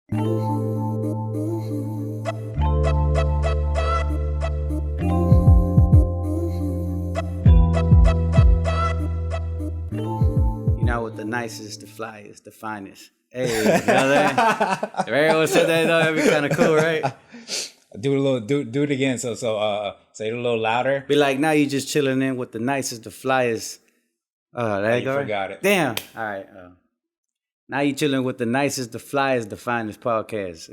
Not with the nicest, the flyest, the finest. Hey, you know what I mean? If everyone said that, though, that'd be kind of cool, right? Do it again. So say it a little louder. Be like, now you just chilling in with the nicest, the flyest. There you go. Forgot it. Damn. All right. Now you chilling with the nicest, the flyest, the finest podcast.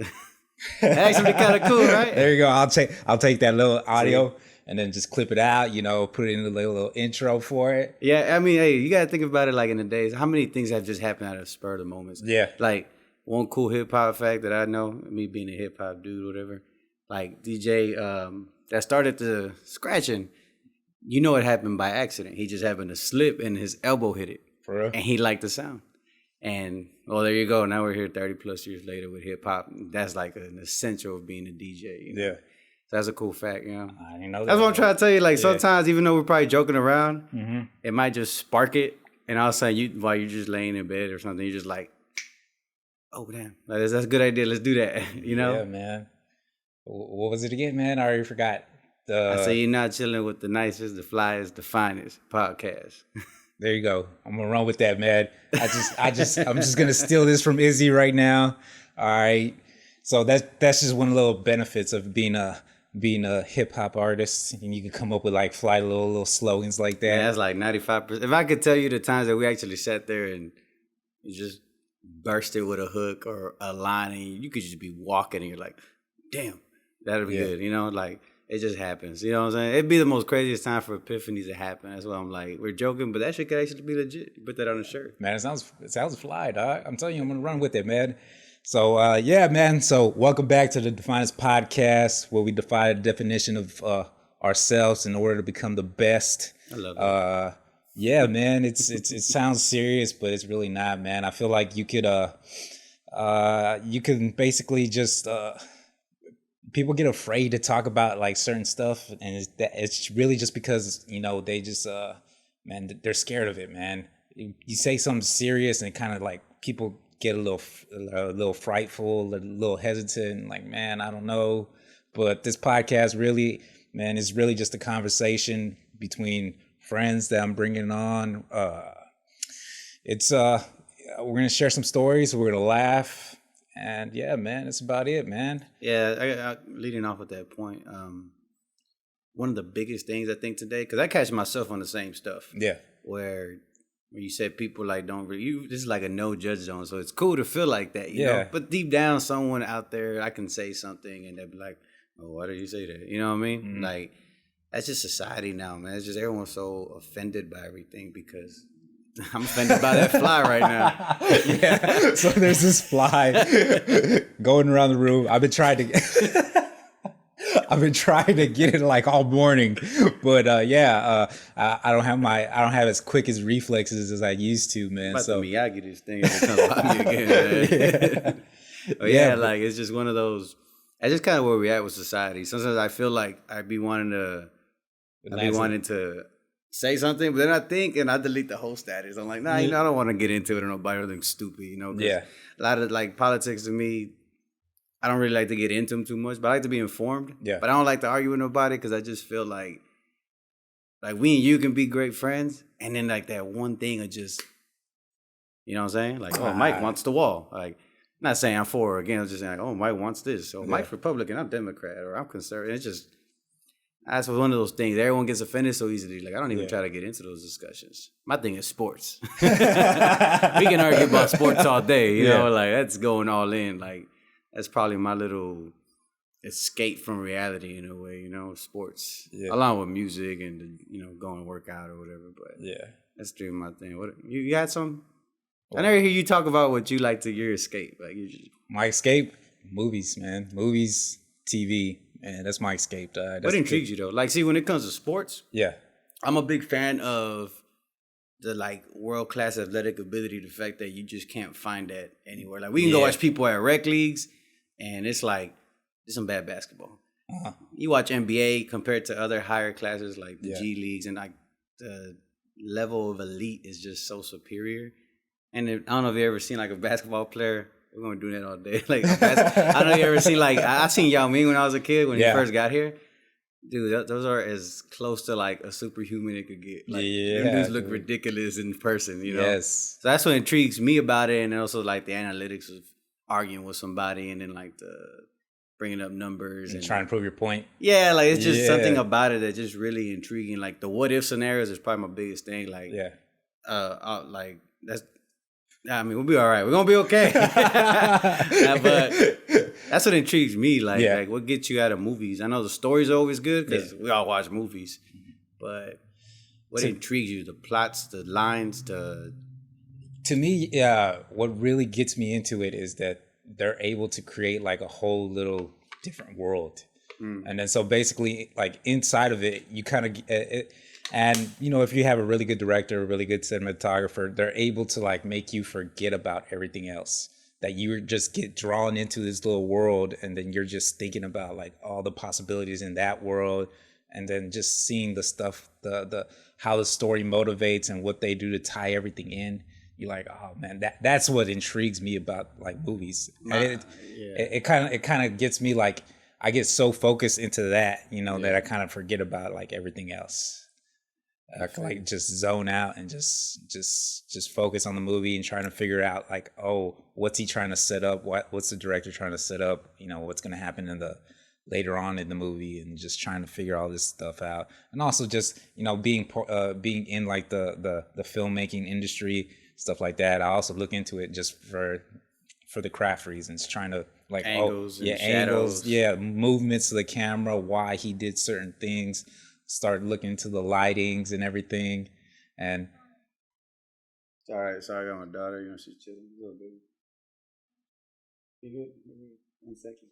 That actually be kind of cool, right? There you go. I'll take that little audio and then just clip it out. Put it in a little intro for it. Yeah, I mean, hey, you gotta think about it like in the days. How many things have just happened out of spur of the moments? Yeah. Like one cool hip hop fact that I know, me being a hip hop dude, whatever. Like DJ that started the scratching, it happened by accident. He just happened to slip and his elbow hit it. For real? And he liked the sound. And, there you go. Now we're here 30 plus years later with hip hop. That's like an essential of being a DJ. Yeah. So that's a cool fact, I didn't know that. That's what I'm trying to tell you. Like sometimes, even though we're probably joking around, it might just spark it. And all of a sudden, while you're just laying in bed or something, you're just like, oh, damn. That's a good idea. Let's do that, Yeah, man. What was it again, man? I already forgot. I say you're not chilling with the nicest, the flyest, the finest podcast. There you go. I'm gonna run with that, man. I'm just gonna steal this from Izzy right now. All right. So that's just one little benefits of being a hip hop artist, and you can come up with like fly little slogans like that. Yeah, that's like 95%. If I could tell you the times that we actually sat there and you just burst it with a hook or a line, and you could just be walking and you're like, damn, that'll be good. Like it just happens. You know what I'm saying? It'd be the most craziest time for epiphanies to happen. That's why I'm like, we're joking, but that shit could actually be legit. You put that on a shirt. Man, it sounds fly, dog. I'm telling you, I'm gonna run with it, man. So yeah, man. So welcome back to the Defynest Podcast, where we defy the definition of ourselves in order to become the best. I love it. Yeah, man. It sounds serious, but it's really not, man. I feel like you can basically just people get afraid to talk about like certain stuff, and it's really just because they just man, they're scared of it, man. You say something serious and kind of like people get a little frightful, a little hesitant, like, man, I don't know. But this podcast really, man, is really just a conversation between friends that I'm bringing on. We're gonna share some stories. We're gonna laugh. And yeah, man, that's about it, man. Yeah, leading off with that point, one of the biggest things I think today, because I catch myself on the same stuff. Yeah. Where you said people like don't really, this is like a no judge zone, so it's cool to feel like that, you know? But deep down, someone out there, I can say something and they'll be like, oh, why did you say that? You know what I mean? Mm-hmm. Like, that's just society now, man. It's just everyone's so offended by everything because I'm offended by that fly right now. Yeah. So there's this fly going around the room. I've been trying to get it like all morning, but I don't have as quick as reflexes as I used to, man. So Miyagi this thing comes by me again. Man. Like it's just one of those. That's just kind of where we're at with society. Sometimes I feel like I'd be wanting to say something, but then I think and I delete the whole status. I'm like, nah, I don't want to get into it or nobody or anything stupid, Yeah. A lot of like politics to me, I don't really like to get into them too much, but I like to be informed. Yeah. But I don't like to argue with nobody because I just feel like we and you can be great friends, and then like that one thing of just, you know what I'm saying? Like, oh, Mike wants the wall. Like, I'm not saying I'm for or against, I'm just saying like, oh, Mike wants this. So Mike's Republican, I'm Democrat, or I'm conservative. It's just, that's one of those things. Everyone gets offended so easily. Like, I don't even try to get into those discussions. My thing is sports. We can argue about sports all day, you know? Like, that's going all in. Like, that's probably my little escape from reality in a way, sports. Yeah. Along with music and, going to work out or whatever. But that's doing my thing. What you got some? I never hear you talk about what you like to your escape. Like my escape? Movies, man. Movies, TV. Man, that's my escape. What intrigues you though? Like, see, when it comes to sports, I'm a big fan of the like world-class athletic ability, the fact that you just can't find that anywhere. Like, we can go watch people at rec leagues, and it's like, it's some bad basketball. Uh-huh. You watch NBA compared to other higher classes like the G leagues, and like the level of elite is just so superior. And I don't know if you ever seen like a basketball player We're gonna do that all day. Like, I don't know, you ever seen like I seen Yao Ming when I was a kid when he first got here. Dude, those are as close to like a superhuman it could get. Like, them dudes look ridiculous in person, you know? Yes. So that's what intrigues me about it. And also like the analytics of arguing with somebody and then like the bringing up numbers. And trying to prove your point. Yeah, like it's just something about it that's just really intriguing. Like the what if scenarios is probably my biggest thing. Like, like that's, I mean, we'll be all right. We're going to be okay. But that's what intrigues me. Like what gets you out of movies? I know the stories are always good because we all watch movies. But what intrigues you? The plots, the lines, To me, what really gets me into it is that they're able to create like a whole little different world. And then so basically like inside of it, you kind of... And, you know, if you have a really good director, a really good cinematographer, they're able to like make you forget about everything else. That you just get drawn into this little world and then you're just thinking about like all the possibilities in that world. And then just seeing the stuff, the how the story motivates and what they do to tie everything in. You're like, oh man, that's what intrigues me about like movies. And it kind of gets me like, I get so focused into that, you know, that I kind of forget about like everything else. I can like just zone out and just focus on the movie and trying to figure out like, oh, what's he trying to set up? What's the director trying to set up? You know, what's going to happen later on in the movie, and just trying to figure all this stuff out. And also just, you know, being in like the filmmaking industry, stuff like that. I also look into it just for the craft reasons, trying to like angles, shadows. Movements of the camera, why he did certain things. Start looking into the lightings and everything, and sorry, I got my daughter. You know, she's chilling a little bit. You good? 1 second.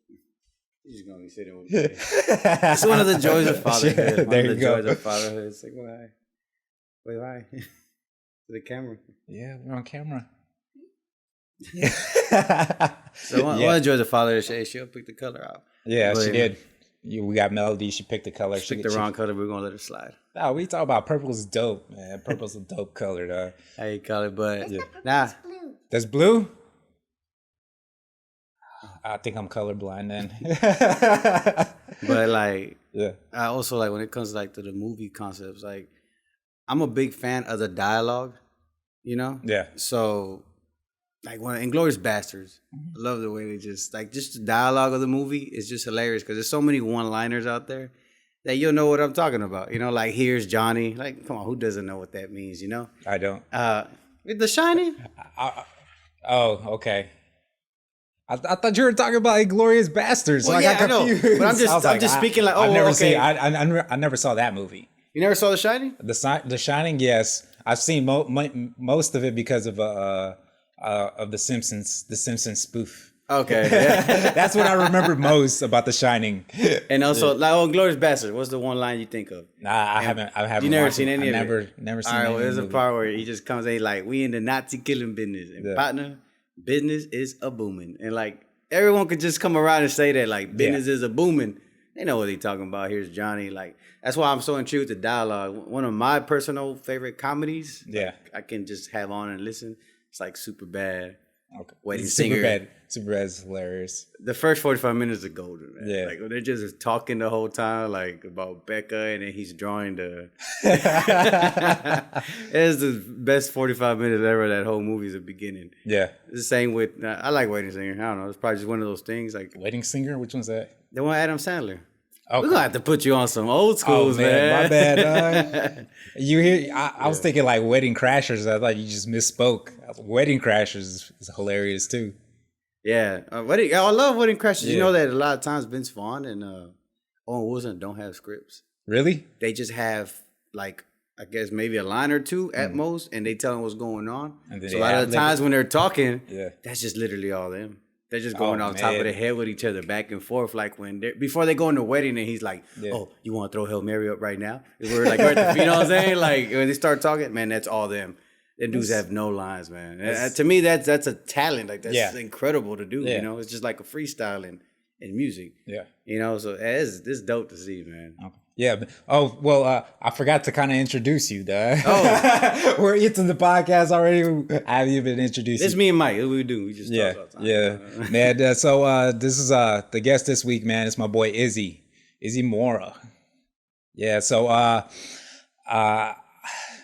She's just gonna be sitting with me. It's one of the joys of fatherhood. There you go. Joys of fatherhood. It's like, why? Wait, why? To the camera. Yeah, we're on camera. So one of the joys of fatherhood, she'll pick the color out. Yeah, she did. We got Melody. She picked the color. She picked the wrong color. We're gonna let her slide. No, we talk about purple's dope, man. Purple's a dope color, though. How you call it? But nah, that's blue. I think I'm colorblind then. But like, I also like when it comes like to the movie concepts. Like, I'm a big fan of the dialogue. You know. Yeah. So. Like when Inglourious Bastards, I love the way they just the dialogue of the movie is just hilarious because there's so many one-liners out there that you'll know what I'm talking about. You know, like here's Johnny. Like, come on, who doesn't know what that means? You know, I don't. The Shining. Oh, okay. I thought you were talking about Inglourious Bastards. Well, I know, but I'm just speaking like, I never saw that movie. You never saw The Shining? The Shining, yes, I've seen most of it because of the Simpsons spoof. Okay, yeah. That's what I remember most about The Shining. And also, like, Inglourious Bastards. What's the one line you think of? Nah, I haven't. You never seen any of it? Never seen. All right, well, there's a part where he just comes and he's like, "We in the Nazi killing business, and partner, business is a booming." And like everyone could just come around and say that, like, business is a booming. They know what he's talking about. Here's Johnny. Like, that's why I'm so intrigued with the dialogue. One of my personal favorite comedies. Yeah, I can just have on and listen. It's like Superbad. Okay. Wedding Singer. Superbad is hilarious. The first 45 minutes are golden, man. Yeah. Like when they're just talking the whole time, like about Becca, and then he's drawing the. It's the best 45 minutes ever. That whole movie's the beginning. Yeah. It's the same with. I like Wedding Singer. I don't know. It's probably just one of those things. Like Wedding Singer. Which one's that? The one Adam Sandler. Okay. We're gonna have to put you on some old schools, man. My bad. You hear? I was thinking like Wedding Crashers. I thought you just misspoke. Wedding Crashers is hilarious too. Yeah, I love Wedding Crashers. You know that a lot of times Vince Vaughn and Owen Wilson don't have scripts. Really? They just have like, I guess maybe a line or two at most, and they tell them what's going on. And so a lot of the times when they're talking, that's just literally all them. They're just going off top of the head with each other, back and forth. Like before they go in the wedding, and he's like, "Oh, you want to throw Hail Mary up right now?" We're like, you know what I'm saying? Like when they start talking, man, that's all them. Them dudes have no lines, man. To me, that's a talent. Like that's incredible to do. You know, it's just like a freestyle in music. Yeah, you know, so it's dope to see, man. Okay. Yeah. Oh, well, I forgot to kind of introduce you, duh. Oh. We're into the podcast already. I haven't even introduced you. It's me and Mike. What we do. We just talk all the time. Yeah. Man, so this is the guest this week, man. It's my boy Izzy Mora. Yeah, so I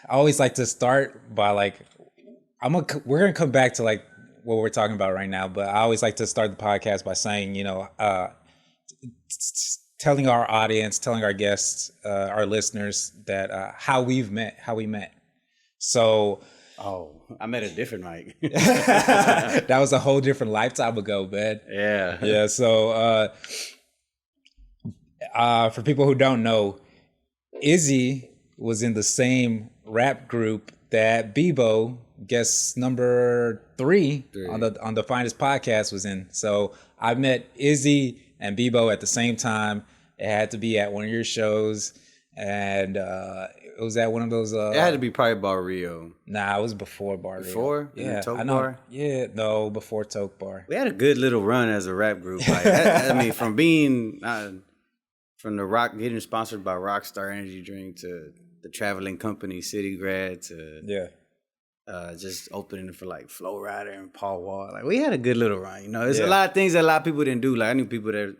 always like to start by like we're gonna come back to like what we're talking about right now, but I always like to start the podcast by saying, telling our audience, telling our guests, our listeners that how we met. So, I met a different Mike. that was a whole different lifetime ago, man. Yeah. Yeah. So, for people who don't know, Izzy was in the same rap group that Bebo, guest number 3 on the Defynest Podcast, was in. So I met Izzy and Bebo at the same time. It had to be at one of your shows, and it was at one of those. It had to be probably Barrio. Nah, it was before Barrio. Before? Yeah, Toke I know. Bar? Yeah, no, before Toke Bar. We had a good little run as a rap group. Like, I mean, from being from the rock, getting sponsored by Rockstar Energy Drink to the traveling company City Grad to just opening for like Flo Rida and Paul Wall. Like, we had a good little run. You know, there's a lot of things that a lot of people didn't do. Like, I knew people that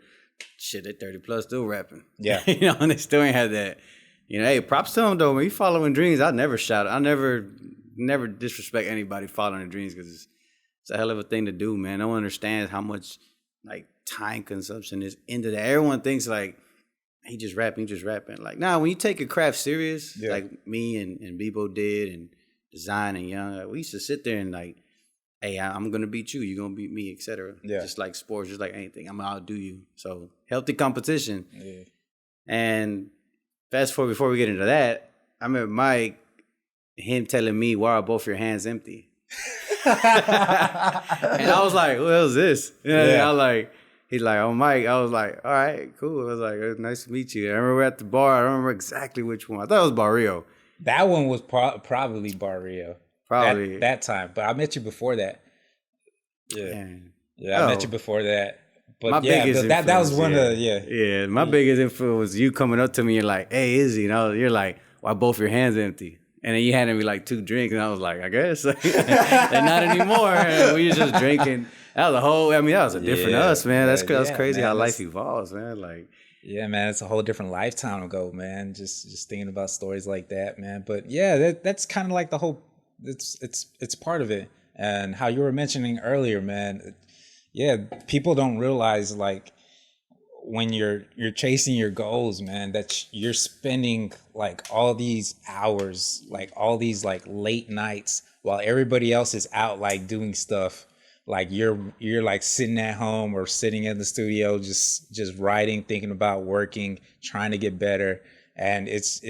they're 30 plus still rapping. Yeah. You know, and they still ain't had that. You know, hey, props to them though. When you following dreams, I never shout. I never disrespect anybody following their dreams, because it's a hell of a thing to do, man. No one understands how much like time consumption is into that. Everyone thinks like he just rapping. Like, nah, when you take your craft serious, like me and Bebo did, and Design and Young, like, we used to sit there and like, hey, I'm gonna beat you, you're gonna beat me, etc. Yeah. Just like sports, just like anything, I'm gonna outdo you. So healthy competition. Yeah. And fast forward, before we get into that, I remember Mike, him telling me, "Why are both your hands empty?" And I was like, "Who is this?" You know, I was like, he's like, "Oh, Mike." I was like, "All right, cool." I was like, "It was nice to meet you." I remember at the bar. I don't remember exactly which one. I thought it was Barrio. That one was probably Barrio. Probably that time, but I met you before that. I met you before that. But my biggest that was one of my biggest influence was you coming up to me. You're like, "Hey, Izzy," you're like, "Why both your hands empty?" And then you handed me like 2 drinks, and I was like, "I guess they're not anymore." We were just drinking. That was a whole. I mean, that was a different us, man. That's crazy, man, how life evolves, man. Like. Yeah, man, it's a whole different lifetime ago, man. Just thinking about stories like that, man. But yeah, that's kind of like the whole. It's part of it, and how you were mentioning earlier, man. Yeah, people don't realize like when you're chasing your goals, man, that you're spending like all these hours, like all these like late nights, while everybody else is out like doing stuff. Like you're like sitting at home or sitting in the studio, just writing, thinking about working, trying to get better. And it's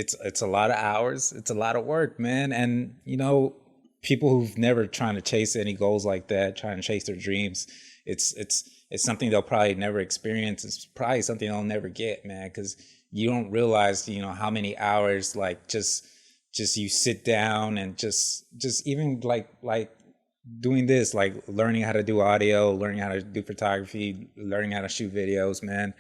a lot of hours. It's a lot of work, man. And you know, people who've never trying to chase any goals like that, trying to chase their dreams, it's something they'll probably never experience. It's probably something they'll never get, man, because you don't realize, you know, how many hours like just you sit down and just even like doing this, like learning how to do audio, learning how to do photography, learning how to shoot videos, man.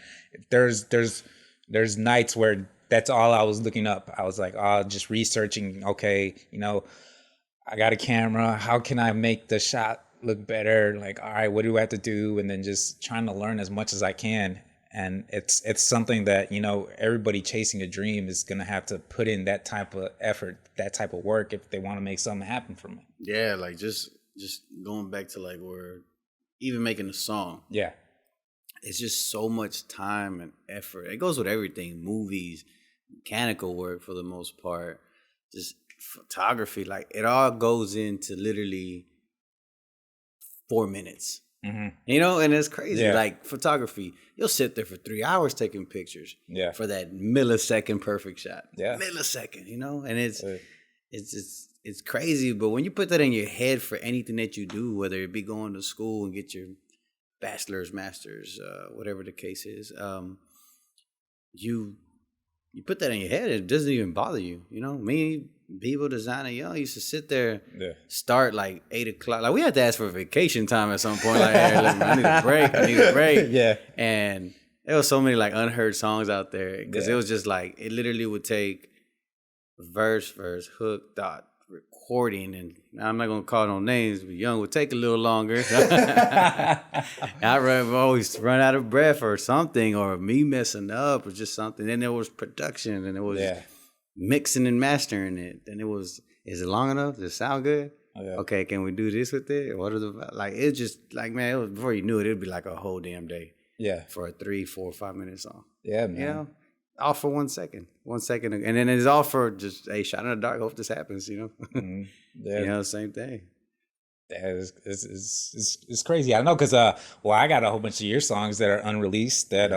There's nights where that's all I was looking up. I was like, just researching. Okay, you know, I got a camera. How can I make the shot look better? Like, all right, what do I have to do? And then just trying to learn as much as I can. And it's something that, you know, everybody chasing a dream is going to have to put in that type of effort, that type of work if they want to make something happen from it. Yeah, like just going back to like where even making a song. Yeah. It's just so much time and effort. It goes with everything, movies, mechanical work for the most part, just photography. Like it all goes into literally 4 minutes. Mm-hmm. You know, and it's crazy. Yeah. Like photography, you'll sit there for 3 hours taking pictures. Yeah. For that millisecond perfect shot. Yeah. Millisecond, you know? And it's crazy, but when you put that in your head for anything that you do, whether it be going to school and get your bachelor's, master's, whatever the case is, you put that in your head, it doesn't even bother you. You know, me, people, Designer Young used to sit there, start like 8 o'clock. Like we had to ask for vacation time at some point. Like, hey, look, I need a break. Yeah. And there was so many like unheard songs out there because it was just like it literally would take verse, hook, dot, recording, and I'm not gonna call no names, but Young would take a little longer. I always run out of breath or something, or me messing up, or just something. Then there was production, and it was mixing and mastering it. And it was, is it long enough? Does it sound good? Okay, can we do this with it? What are the like? It's just like, man, it was, before you knew it, it'd be like a whole damn day. Yeah, for a 3, 4, 5 minute song. Yeah, man. You know, all for 1 second, and then it's all for just a shot in the dark. Hope this happens. You know, you know, same thing. Yeah, it's crazy. I know because well, I got a whole bunch of your songs that are unreleased. That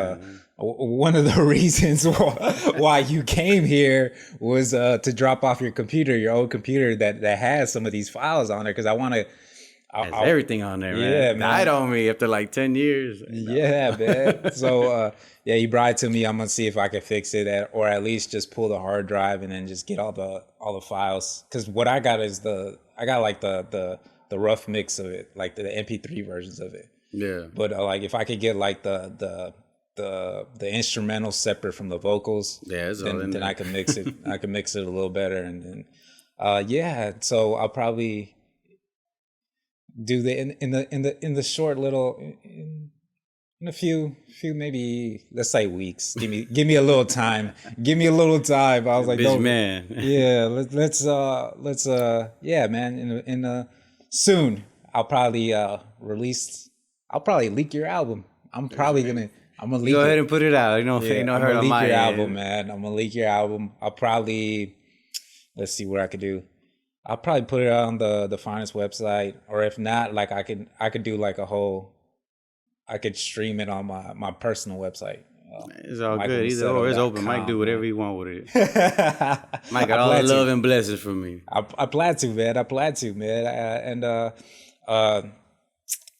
one of the reasons why you came here was to drop off your old computer that has some of these files on there because I want to. Has everything on there, man. Yeah, man. Died on me after like 10 years. Yeah, man. So, you brought it to me. I'm gonna see if I can fix it, or at least just pull the hard drive and then just get all the files. Because what I got is the rough mix of it, like the MP3 versions of it. Yeah. But like if I could get like the instrumental separate from the vocals, then I can mix it. I can mix it a little better, and then So I'll probably do in the short little in a few maybe, let's say, weeks. Give me a little time. Give me a little time. I was like, man. Yeah, let's man. In soon I'll probably leak your album. I'm gonna leak. Go ahead and put it out. You know, ain't no hurt on my end. Album, man. I'm gonna leak your album. I'll probably, let's see what I could do. I'll probably put it on the Defynest website, or if not, like I could do like I could stream it on my personal website. It's all Michael good. Either or, it's open. Mike do whatever he want with it. Mike got all the love and blessings from me. I plan to, man.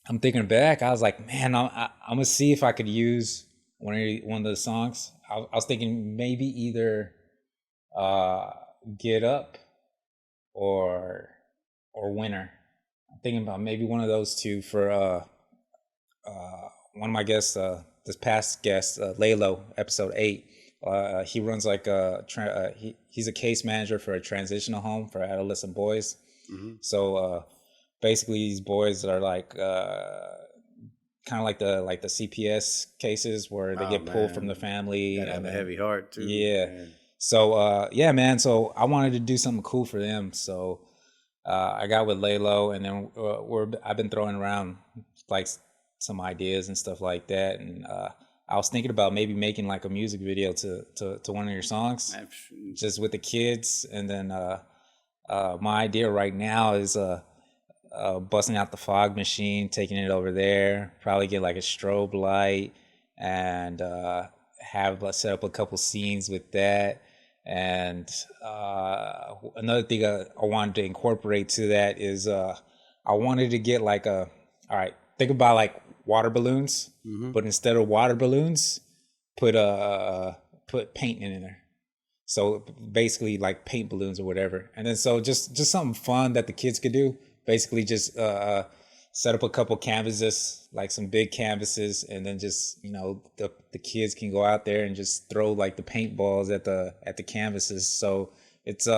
I'm thinking back. I was like, man, I'm gonna see if I could use one of the songs. I was thinking maybe either Get Up or Winner. I'm thinking about maybe one of those two for one of my guests, this past guest, Lalo, episode 8. He runs like he's a case manager for a transitional home for adolescent boys. Mm-hmm. So basically these boys are like kind of like the CPS cases where they get pulled from the family. Gotta have a heavy heart too. Yeah. Man. So, man. So I wanted to do something cool for them. So I got with Lalo, and then I've been throwing around like some ideas and stuff like that. And I was thinking about maybe making like a music video to one of your songs, just with the kids. And then my idea right now is busting out the fog machine, taking it over there, probably get like a strobe light, and set up a couple scenes with that. And another thing I wanted to incorporate to that is I wanted to get like think about like water balloons, but instead of water balloons, put paint in there. So basically like paint balloons or whatever. And then so just something fun that the kids could do. Basically just set up a couple canvases, like some big canvases, and then just, the kids can go out there and just throw like the paintballs at the canvases. So it's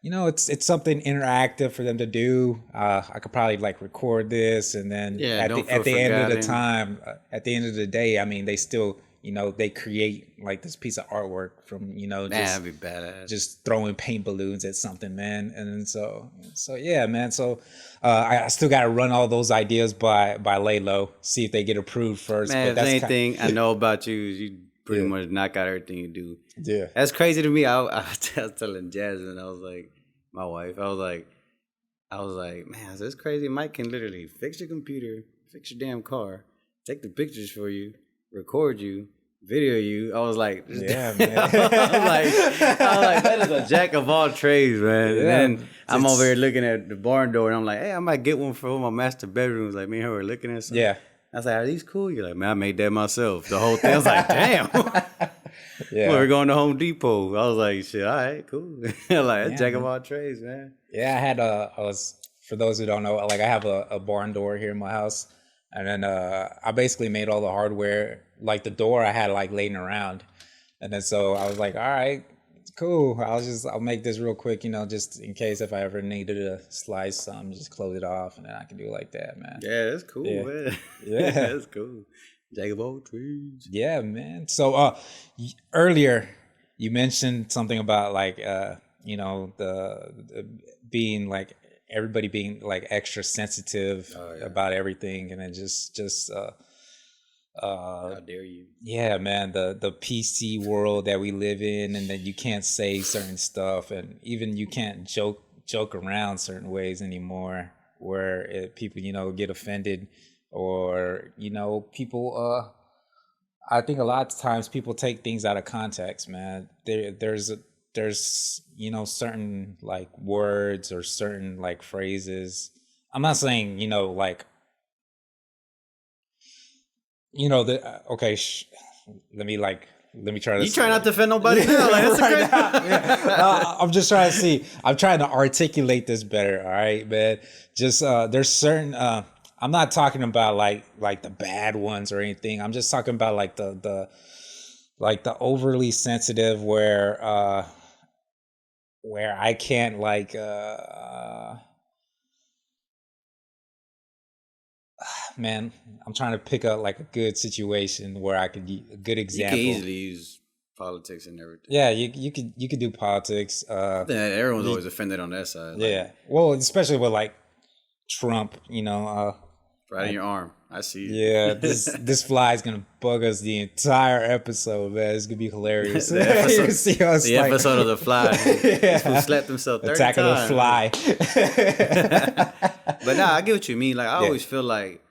it's something interactive for them to do. I could probably like record this, and then at the end of the time, at the end of the day, I mean, they still, they create like this piece of artwork from, that'd be badass. Just throwing paint balloons at something, man. And so yeah, man. So I still got to run all those ideas by Lalo, see if they get approved first. Man, but if anything I know about you is you pretty much knock out everything you do. Yeah, that's crazy to me. I was telling Jasmine, I was like, my wife, I was like, man, it's crazy. Mike can literally fix your computer, fix your damn car, take the pictures for you, record you, video you. I was like, yeah, man. I was like, that is a jack of all trades, man. Yeah, and then I'm over here looking at the barn door, and I'm like, hey, I might get one for my master bedrooms. Like, me and her were looking at something. Yeah. I was like, are these cool? You're like, man, I made that myself. The whole thing. I was like, damn. Yeah. We're going to Home Depot. I was like, shit, all right, cool. Like, that's jack of all trades, man. Yeah, I was, for those who don't know, like I have a barn door here in my house. And then I basically made all the hardware, like the door I had like laying around. And then so I was like, all right, cool. I'll make this real quick, just in case if I ever needed to slice something, just close it off and then I can do it like that, man. Yeah, that's cool, man. Yeah. That's cool. Jack of all trades. Yeah, man. So earlier you mentioned something about like the being like everybody being like extra sensitive about everything, and then just how dare you? Yeah, man, the PC world that we live in, and then you can't say certain stuff, and even you can't joke around certain ways anymore, where people get offended, or people I think a lot of times people take things out of context, man. There's certain like words or certain like phrases. I'm not saying like okay. Let me try to. You try not to offend nobody now. Like, that's right now, I'm just trying to see. I'm trying to articulate this better. All right, man. Just there's certain. I'm not talking about like the bad ones or anything. I'm just talking about like the overly sensitive where I can't man, I'm trying to pick up like a good situation where I could a good example. You can easily use politics and everything. Yeah, you could do politics. Everyone's always offended on that side. Yeah, well, especially with like Trump, right in your arm. I see you. Yeah, this fly is gonna bug us the entire episode, man. It's gonna be hilarious. the episode of the fly. People slapped themselves 30 Attack times. of the Fly. But I get what you mean. Like I always feel like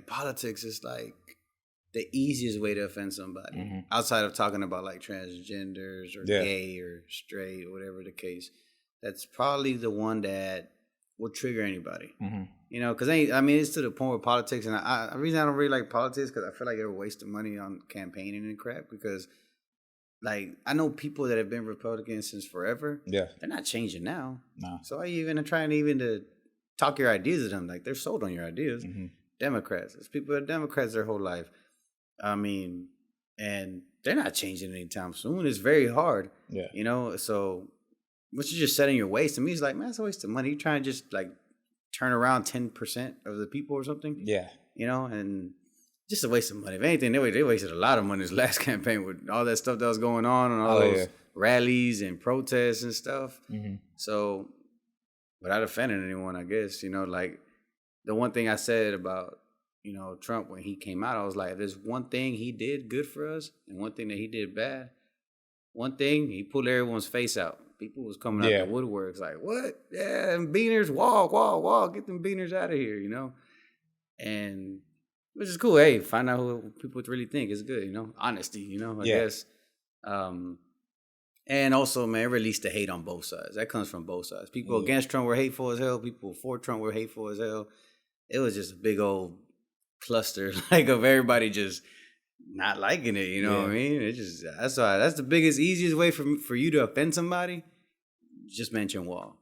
politics is like the easiest way to offend somebody outside of talking about like transgenders or gay or straight or whatever the case. That's probably the one that will trigger anybody. Because it's to the point with politics, and the reason I don't really like politics because I feel like they're wasting money on campaigning and crap. Because like I know people that have been Republicans since forever. Yeah, they're not changing now. No. So are you even trying to talk your ideas to them? Like they're sold on your ideas. Democrats, there's people that are Democrats their whole life. And they're not changing anytime soon. It's very hard. Yeah, so. What you're just setting your waste to me is like, man, it's a waste of money. You're trying to just like turn around 10% of the people or something. Yeah. And just a waste of money. If anything, they wasted a lot of money this last campaign with all that stuff that was going on and all those rallies and protests and stuff. So without offending anyone, I guess, like the one thing I said about, Trump when he came out, I was like, if there's one thing he did good for us and one thing that he did bad, one thing, he pulled everyone's face out. People was coming out the woodworks like, what? Yeah, and beaners, walk, get them beaners out of here, And which is cool. Hey, find out who people really think is good, honesty, I guess. And also, man, release the hate on both sides. That comes from both sides. People against Trump were hateful as hell. People for Trump were hateful as hell. It was just a big old cluster like of everybody just not liking it, what I mean? It just that's the biggest, easiest way for you to offend somebody. Just mention wall,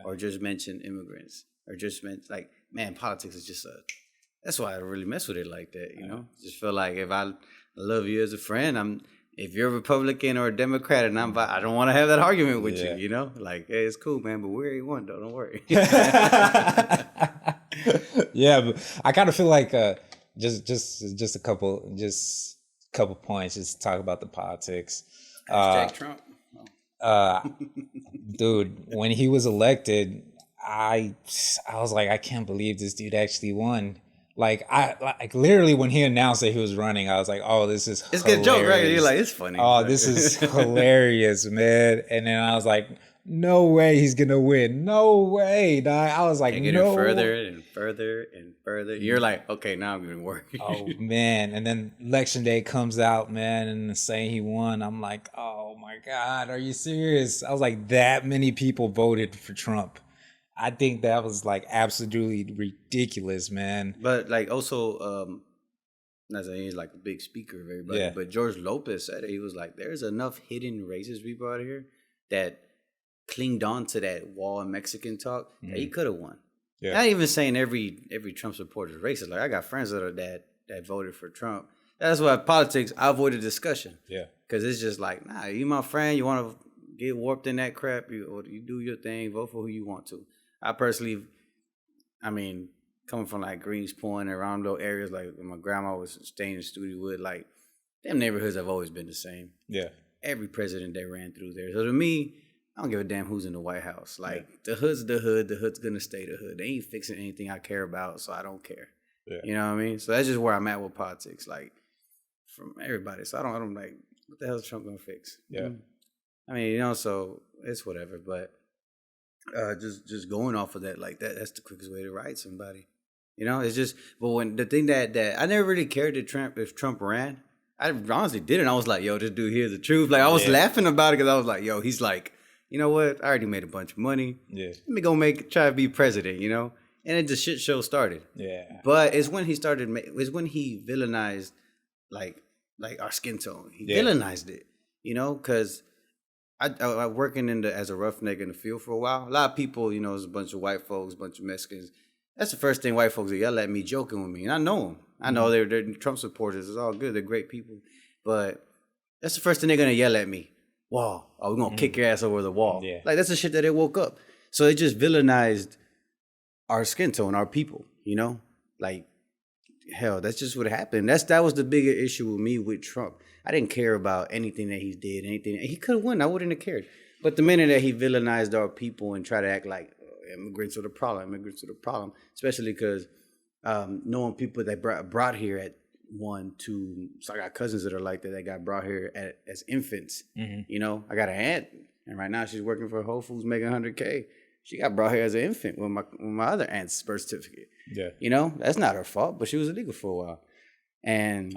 or just mention immigrants, or just like, man, politics is just that's why I really mess with it like that, Just feel like if I love you as a friend, if you're a Republican or a Democrat, and I don't want to have that argument with you, Like, hey, it's cool, man, but we're A1 though, don't worry. Yeah, but I kind of feel like just a couple points, just talk about the politics. Hashtag Trump. Dude, when he was elected, I was like, I can't believe this dude actually won. Like literally when he announced that he was running, I was like, oh, this is hilarious. It's a joke, right? You're like, it's funny. Oh, this is hilarious, man. And then I was like, no way he's gonna win. No way, dog. I was like, get it further and further and further. You're like, okay, now I'm gonna work. Oh man. And then election day comes out, man, and saying he won. I'm like, oh my God, are you serious? I was like, that many people voted for Trump. I think that was like absolutely ridiculous, man. But like also, not saying he's like a big speaker of everybody, but George Lopez said it. He was like, there's enough hidden racist people out here that clinged on to that wall and Mexican talk that he could have won. Yeah. Not even saying every Trump supporter is racist. Like I got friends that voted for Trump. That's why politics, I avoid the discussion. Yeah. Because it's just like, nah, you my friend, you want to get warped in that crap, you do your thing, vote for who you want to. I personally, I mean, coming from like Greens Point, around those areas, like when my grandma was staying in Studewood, like them neighborhoods have always been the same. Yeah. Every president that ran through there. So to me, I don't give a damn who's in the White House. Like the hood's the hood. The hood's gonna stay the hood. They ain't fixing anything I care about, so I don't care. Yeah. You know what I mean? So that's just where I'm at with politics. Like from everybody. So I don't like what the hell is Trump gonna fix? Yeah. I mean, you know, so it's whatever. But just going off of that, like that's the quickest way to write somebody. You know, it's just. But when the thing that I never really cared if Trump ran. I honestly didn't. I was like, yo, this dude here's the truth. Like I was laughing about it because I was like, yo, he's like, you know what? I already made a bunch of money. Yeah. Let me go try to be president, you know? And then the shit show started. Yeah. But it's when he it's when he villainized like our skin tone. He villainized it, you know? Because I working as a roughneck in the field for a while. A lot of people, you know, there's a bunch of white folks, a bunch of Mexicans. That's the first thing white folks yell at me joking with me. And I know them. I know they're Trump supporters. It's all good. They're great people. But that's the first thing they're going to yell at me. Wall. Oh, we're going to kick your ass over the wall. Yeah. Like, that's the shit that they woke up. So it just villainized our skin tone, our people, you know? Like, hell, that's just what happened. That was the bigger issue with me with Trump. I didn't care about anything that he did, anything. He could have won. I wouldn't have cared. But the minute that he villainized our people and tried to act like immigrants are the problem, especially because knowing people that brought here at 1, 2, so I got cousins that are like that got brought here as infants. Mm-hmm. You know, I got an aunt, and right now she's working for Whole Foods making $100K. She got brought here as an infant with my other aunt's birth certificate. Yeah, you know, that's not her fault, but she was illegal for a while. And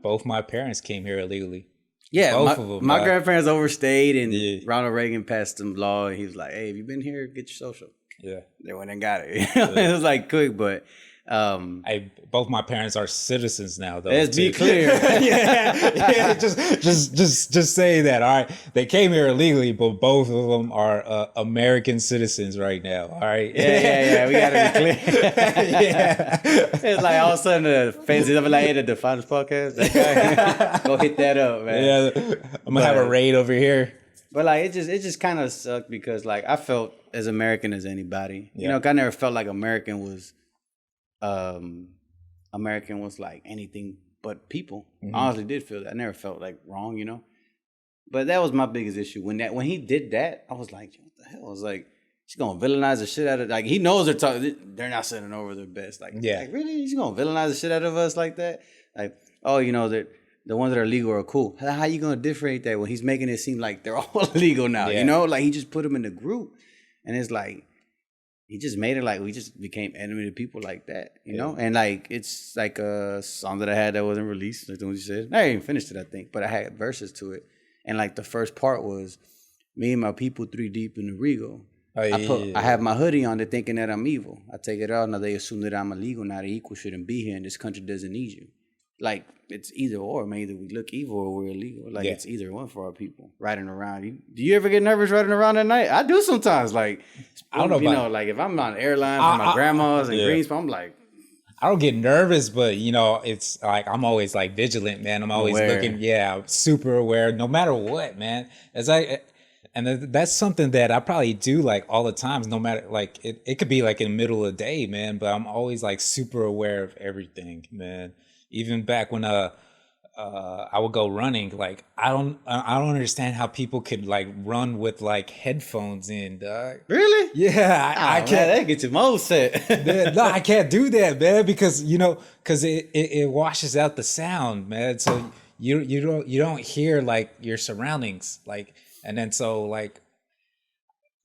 both my parents came here illegally. Yeah, both of them. My grandparents overstayed, and Ronald Reagan passed some law, and he was like, "Hey, if you've been here, get your social." Yeah, they went and got it. It was like quick, but both my parents are citizens now, though. Let's be clear. Just say that. All right, they came here illegally, but both of them are American citizens right now. All right. Yeah. We gotta be clear. Yeah, it's like all of a sudden the fans is like, "Hey, the Defynest Podcast." That guy, go hit that up, man. Yeah, I'm gonna have a raid over here. But like it just kind of sucked because like I felt as American as anybody. You know, I never felt like American was like anything but people. Mm-hmm. I honestly did feel that. I never felt like wrong, you know. But that was my biggest issue when he did that. I was like, what the hell? I was like, she's gonna villainize the shit out of like he knows they're not sending over their best. Like really, he's gonna villainize the shit out of us like that? Like you know that. The ones that are legal are cool. How you gonna differentiate that when he's making it seem like they're all illegal now? Yeah. You know, like he just put them in the group, and it's like he just made it like we just became enemy to people like that. You know, and like it's like a song that I had that wasn't released. Like the one you said, I didn't even finished it, I think, but I had verses to it, and like the first part was me and my people 3 deep in the Regal. I have my hoodie on. They're thinking that I'm evil. I take it out now. They assume that I'm illegal. Now the equal shouldn't be here, and this country doesn't need you. Like, it's either or, man. Either we look evil or we're illegal. Like, it's either one for our people. Riding around. Do you ever get nervous riding around at night? I do sometimes. Like, I don't know. You know, like, if I'm on an airline for my grandma's in Greensboro, I'm like... I don't get nervous, but, you know, it's like I'm always, like, vigilant, man. I'm always looking, super aware, no matter what, man. It's like... And that's something that I probably do, like, all the times, no matter, like, it could be, like, in the middle of the day, man. But I'm always, like, super aware of everything, man. Even back when I would go running, like I don't understand how people could like run with like headphones in, dog. Really? Yeah, I can't. Man, that gets your mode set. No, I can't do that, man, because it washes out the sound, man. So you don't hear like your surroundings, like, and then so like.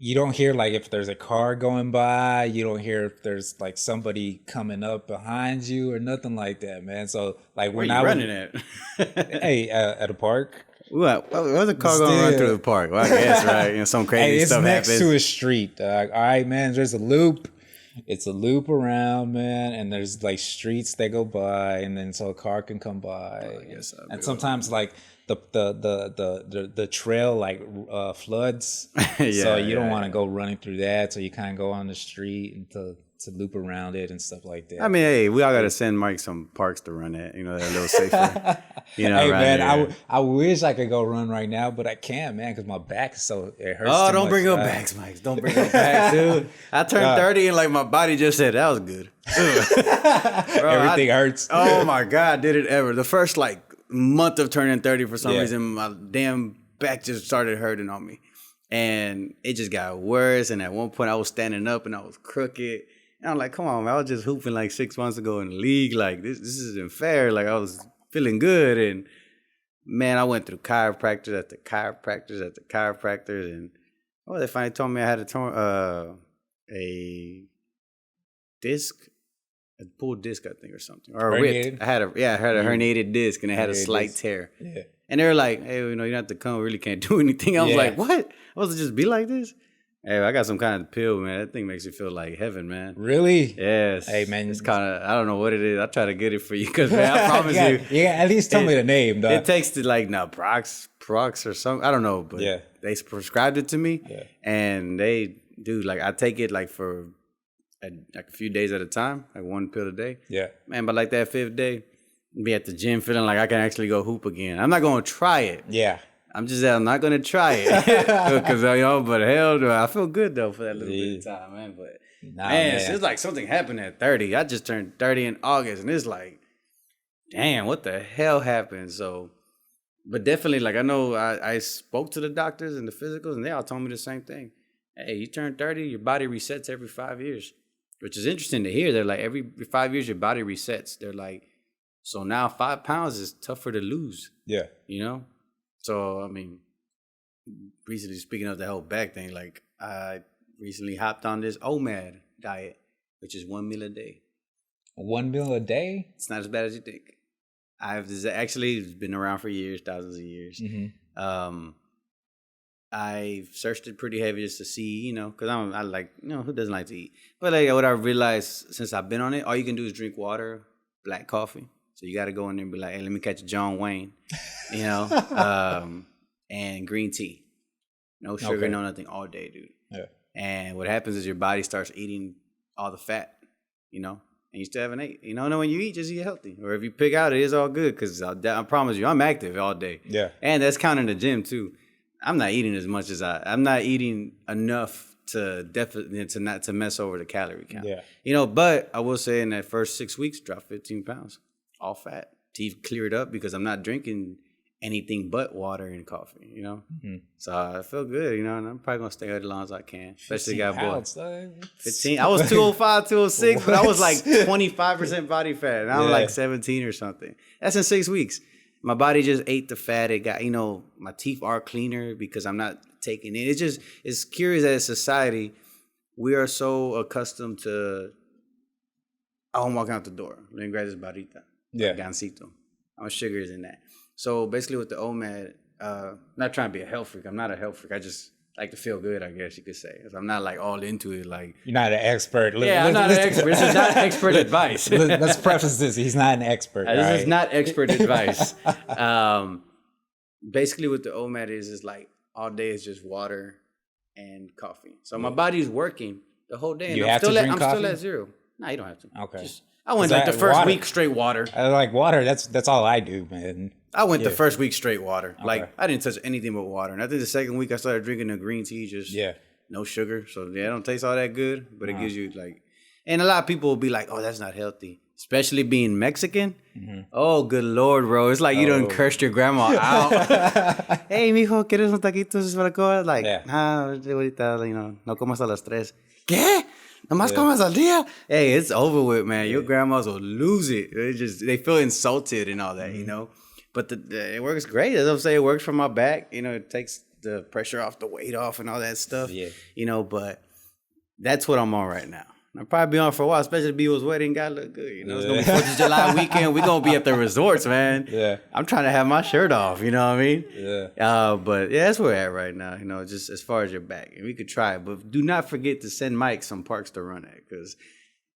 You don't hear like if there's a car going by. You don't hear if there's like somebody coming up behind you or nothing like that, man. So like when I running at? Hey, at a park. What? Where's a car going to run through the park? Well, I guess right. You know, some crazy stuff happens. It's next to a street. All right, man. There's a loop. It's a loop around, man, and there's like streets that go by, and then so a car can come by. And sometimes like the trail like floods, so you don't want to go running through that. So you kind of go on the street and to loop around it and stuff like that. I mean, hey, we all got to send Mike some parks to run at. You know, they're a little safer. You know, hey man, here. I wish I could go run right now, but I can't, man, because my back is so it hurts. Oh, too don't much. bring up backs, Mike. Don't bring up backs, dude. I turned 30 and like my body just said that was good. Bro, Everything hurts. Oh my God, did it ever? The first like month of turning 30, for some reason, my damn back just started hurting on me, and it just got worse. And at one point, I was standing up and I was crooked. And I'm like, come on, man, I was just hooping like 6 months ago in the league. Like, this isn't fair. Like, I was feeling good. And, man, I went through chiropractors after chiropractors after chiropractors. And, they finally told me I had a disc, a pulled disc, I think, or something. Or a rip. I had a herniated disc, and it had a slight tear. Yeah. And they were like, hey, you don't have to come. We really can't do anything. I was like, what? I supposed to just be like this? Hey, I got some kind of pill, man. That thing makes you feel like heaven, man. Really? Yes. Hey, man. It's kind of, I don't know what it is. I'll try to get it for you because, man, I promise you. Yeah, at least tell me the name, dog. It takes to like, Prox or something. I don't know, but they prescribed it to me. Yeah. And they do, like, I take it like for like a few days at a time, like one pill a day. Yeah. Man, but like that 5th day, be at the gym feeling like I can actually go hoop again. I'm not going to try it. Yeah. I'm not going to try it. Because, but hell no, I feel good, though, for that little bit of time, man. But, man, it's like something happened at 30. I just turned 30 in August, and it's like, damn, what the hell happened? So, but definitely, like, I know I spoke to the doctors and the physicals, and they all told me the same thing. Hey, you turn 30, your body resets every 5 years, which is interesting to hear. They're like, every 5 years, your body resets. They're like, so now 5 pounds is tougher to lose. Yeah. You know? So, I mean, recently speaking of the whole back thing, like I recently hopped on this OMAD diet, which is 1 meal a day. 1 meal a day? It's not as bad as you think. It's been around for years, thousands of years. Mm-hmm. I've searched it pretty heavy just to see, because I like, who doesn't like to eat? But like what I realized since I've been on it, all you can do is drink water, black coffee. So you got to go in there and be like, hey, let me catch John Wayne, and green tea. No sugar, no nothing all day, dude. Yeah. And what happens is your body starts eating all the fat, and you still haven't ate. And when you eat, just eat healthy. Or if you pick out, it is all good because I promise you, I'm active all day. Yeah. And that's counting the gym too. I'm not eating as much as I'm not eating enough to definitely to mess over the calorie count. Yeah. But I will say in that first 6 weeks, dropped 15 pounds. All fat. Teeth cleared up because I'm not drinking anything but water and coffee, Mm-hmm. So I feel good, and I'm probably going to stay as long as I can. Especially got boys. 15. I was 205, 206, but I was like 25% body fat, and I'm like 17 or something. That's in 6 weeks. My body just ate the fat. It got, my teeth are cleaner because I'm not taking it. It's curious that as a society, we are so accustomed to, I'm walking out the door. Let me grab this barrita. Yeah. Gansito. How much sugar is in that? So basically with the OMAD, not trying to be a health freak. I'm not a health freak. I just like to feel good, I guess you could say. I'm not like all into it. Like you're not an expert. I'm not an expert. This is not expert advice. Let's preface this. He's not an expert. This is not expert advice. Basically what the OMAD is like all day is just water and coffee. So my body's working the whole day. You have to drink coffee? I'm still at zero. No, you don't have to. Okay. I went like the first week straight water. I like water. That's all I do, man. I went the first week straight water. Okay. Like I didn't touch anything but water. And I think the second week I started drinking the green tea, just no sugar. So it don't taste all that good, but it gives you like. And a lot of people will be like, "Oh, that's not healthy," especially being Mexican. Mm-hmm. Oh, good Lord, bro! It's like you done cursed your grandma out. Hey, mijo, ¿quieres un taquitos para comer? Like, ahorita, no comas a las 3. ¿Qué? Nomás comas al día? Hey, it's over with, man. Your grandmas will lose it. They feel insulted and all that, But it works great. As I'm saying, it works for my back. It takes the pressure off, the weight off, and all that stuff. Yeah. But that's what I'm on right now. I'll probably be on for a while, especially if B.O.'s wedding. Gotta look good, you know. It's gonna be 4th of July weekend. We're gonna be at the resorts, man. Yeah. I'm trying to have my shirt off, you know what I mean? Yeah. But yeah, that's where we're at right now, you know, just as far as your back. And we could try it, but do not forget to send Mike some parks to run at, because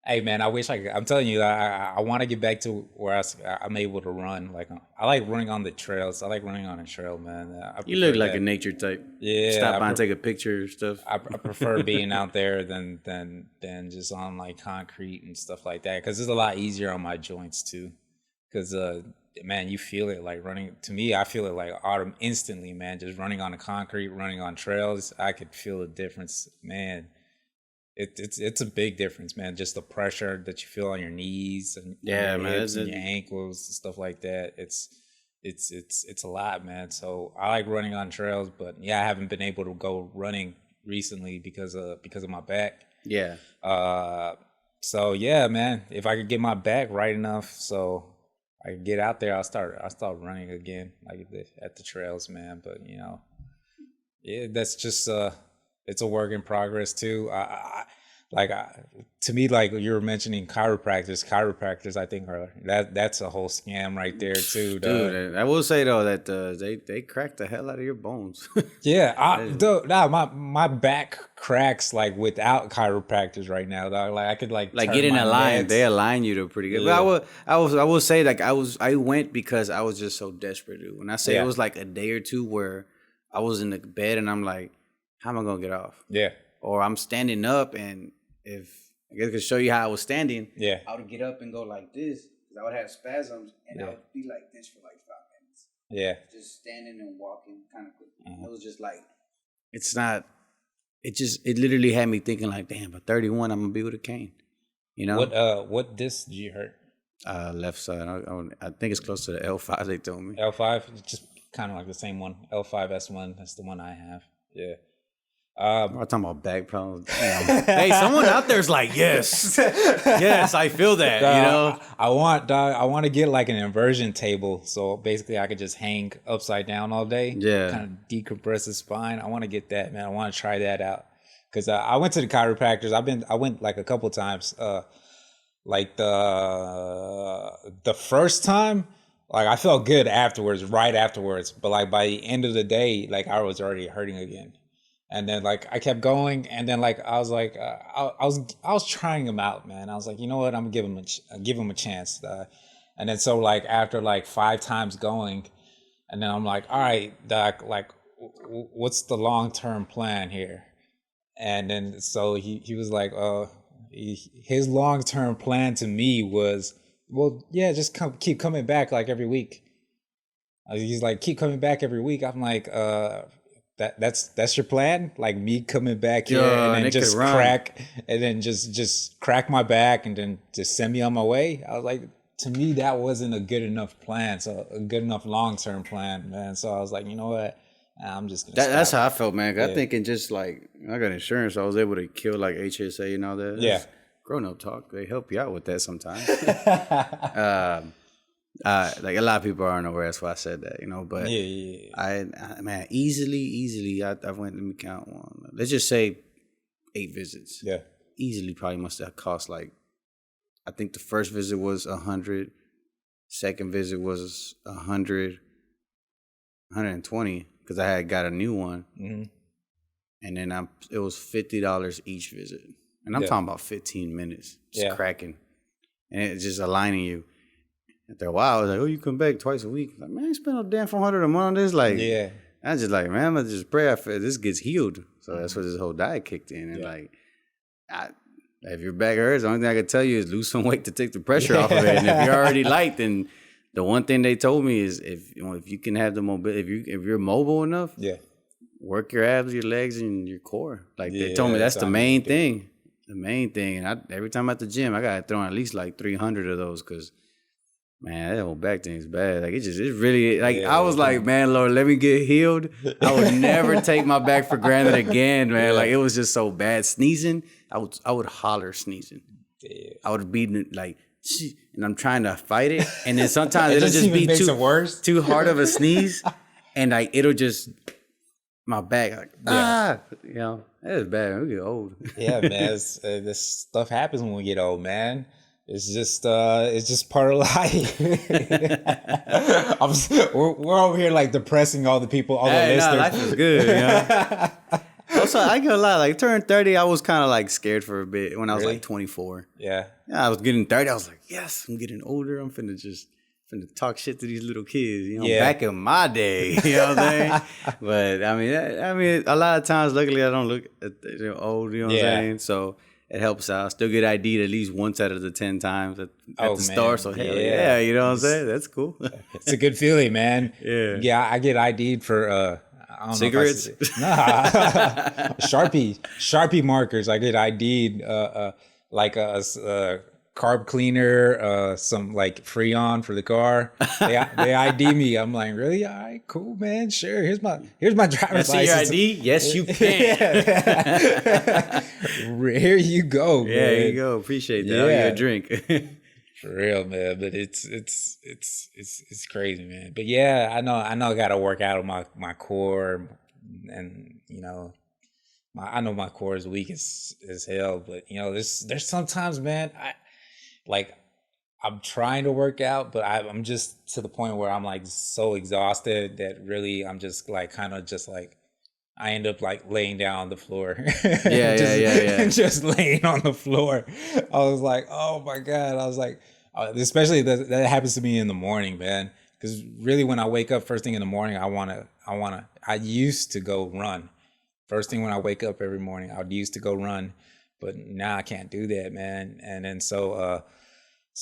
hey man, I wish I could. I'm telling you, I want to get back to where I'm able to run. Like I like running on the trails. I like running on a trail, man. You look like a nature type. Yeah, stop by and take a picture and stuff. I prefer being out there than just on like concrete and stuff like that, because it's a lot easier on my joints too. Because man, you feel it like running. To me, I feel it like instantly, man. Just running on the concrete, running on trails, I could feel the difference, man. It's a big difference, man. Just the pressure that you feel on your knees and your hips and your ankles and stuff like that. It's a lot, man. So I like running on trails, but yeah, I haven't been able to go running recently because of my back. Yeah. So yeah, man. If I could get my back right enough, so I could get out there, I'll start running again, like at the trails, man. But you know, yeah, that's just it's a work in progress too. To me, like you were mentioning chiropractors, I think that's a whole scam right there too. Dude, I will say though that they crack the hell out of your bones. Yeah, my back cracks like without chiropractors right now. Dog. Like I could like get in a line. They align you to pretty good. Yeah. But I will say like I went because I was just so desperate, dude. When I say it was like a day or two where I was in the bed and I'm like, how am I gonna get off? Yeah. Or I'm standing up, and if I guess I could show you how I was standing, I would get up and go like this, because I would have spasms, and I would be like this for like 5 minutes. Yeah. Just standing and walking kind of quickly. Mm-hmm. It was just like, it literally had me thinking like, damn, by 31, I'm gonna be with a cane. You know? What disc did you hurt? Left side. I think it's close to the L5. They told me. L5, just kind of like the same one. L5S1. That's the one I have. Yeah. I'm talking about back problems. Hey, someone out there's like, yes, yes, I feel that. You know, I want to get like an inversion table, so basically I could just hang upside down all day. Yeah, kind of decompress the spine. I want to get that, man. I want to try that out, because I went to the chiropractors. I went like a couple times. Like the first time, like I felt good right afterwards, but like by the end of the day, like I was already hurting again. And then like I kept going, and then like I was like I was trying them out, man. I was like, you know what, I'm gonna give them a chance. And then so like after like 5 times going, and then I'm like, all right, doc, like what's the long-term plan here? And then so he was like, his long-term plan to me was, well, yeah, just keep coming back like every week. He's like, keep coming back every week. I'm like, that's your plan? Like me coming back here and then just crack my back and then just send me on my way? I was like, to me, that wasn't a good enough plan. So a good enough long-term plan, man. So I was like, you know what? I'm just gonna that's how I felt, man. Yeah. I thinking just like, I got insurance, so I was able to kill like HSA and all that. Yeah. Grown-up talk. They help you out with that sometimes. Like a lot of people aren't aware, that's why I said that, you know. But I man, easily, I went. Let me count one. Let's just say 8 visits. Yeah, easily probably must have cost like, I think the first visit was 100, second visit was 100, 120 because I had got a new one, and then it was $50 each visit, and I'm talking about 15 minutes, just cracking, and it's just aligning you. After a while, I was like, oh, you come back twice a week. Like, man, I spend no damn $400 a month on this. Like, I was just like, man, I'm going to just pray after this gets healed. So that's where this whole diet kicked in. And like, if your back hurts, the only thing I can tell you is lose some weight to take the pressure off of it. And if you're already light, then the one thing they told me is if you can have the mobility, if you're mobile enough, work your abs, your legs, and your core. Like they told me that's the main thing. The main thing. And every time at the gym, I got to throw in at least like 300 of those because, man, that whole back thing is bad. Like, it's really, like, I was like, man, Lord, let me get healed. I would never take my back for granted again, man. Like, it was just so bad. Sneezing, I would holler sneezing. I would be like, and I'm trying to fight it. And then sometimes it'll just be too hard of a sneeze. And like, it'll just, my back, like, you know, that is bad. Man. We get old. Yeah, man. This stuff happens when we get old, man. It's just part of life. We're over here like depressing all the people, all the listeners. Life is good, you know. Also, I ain't gonna lie, like turning 30, I was kind of like scared for a bit when I was like 24. Yeah, I was getting 30. I was like, yes, I'm getting older. I'm finna talk shit to these little kids. You know, back in my day, you know what I'm saying? But I mean, a lot of times, luckily, I don't look old. You know what I'm saying? So it helps out. I still get ID'd at least once out of the 10 times at the store. So hell yeah, you know what I'm saying? That's cool. It's a good feeling, man. Yeah. I get ID'd for I don't cigarettes. Sharpie markers. I get ID'd like a carb cleaner, some like Freon for the car. They ID me. I'm like, really? All right, cool, man. Sure. Here's my driver's license. See your ID? Yes, you can. Here you go. Man. Yeah, here you go. Appreciate that. I'll get a drink. For real, man. But it's crazy, man. But yeah, I know I got to work out on my core, and you know, I know my core is weak as hell. But you know, there's sometimes, man, I'm trying to work out, but I'm just to the point where I'm like so exhausted that really I'm just like kind of just like I end up like laying down on the floor. Just laying on the floor. I was like, oh my God. I was like, especially that happens to me in the morning, man. Because really when I wake up first thing in the morning, I used to go run. First thing when I wake up every morning, I used to go run, but now I can't do that, man. And then so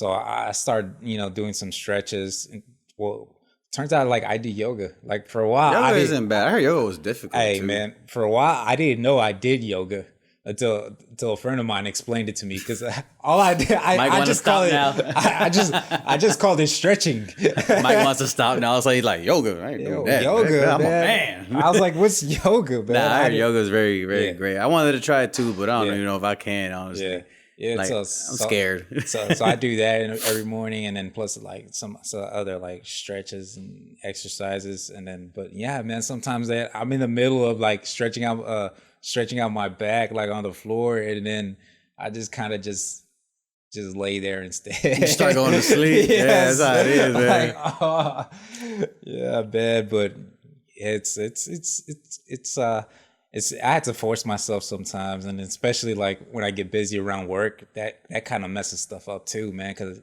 I started, you know, doing some stretches. Well, turns out like I do yoga. Like for a while, yoga isn't bad. I heard yoga was difficult. Hey, too. Man, for a while I didn't know I did yoga until a friend of mine explained it to me. Because all I did, I just called it. Now. I just called it stretching. Mike wants to stop now, so he's like yoga. I ain't doing that. Yoga, I'm a man. I was like, what's yoga, man? Nah, I heard yoga is very, very great. I wanted to try it too, but I don't even know if I can. Honestly. Yeah, like, I'm scared. so I do that every morning, and then plus like some other like stretches and exercises, and then but yeah, man, sometimes I'm in the middle of like stretching out my back like on the floor, and then I just kind of just lay there instead. You start going to sleep. Yes. Yeah, that's how it is, man. Like, yeah, bad, but I had to force myself sometimes, and especially like when I get busy around work, that kind of messes stuff up too, man. Because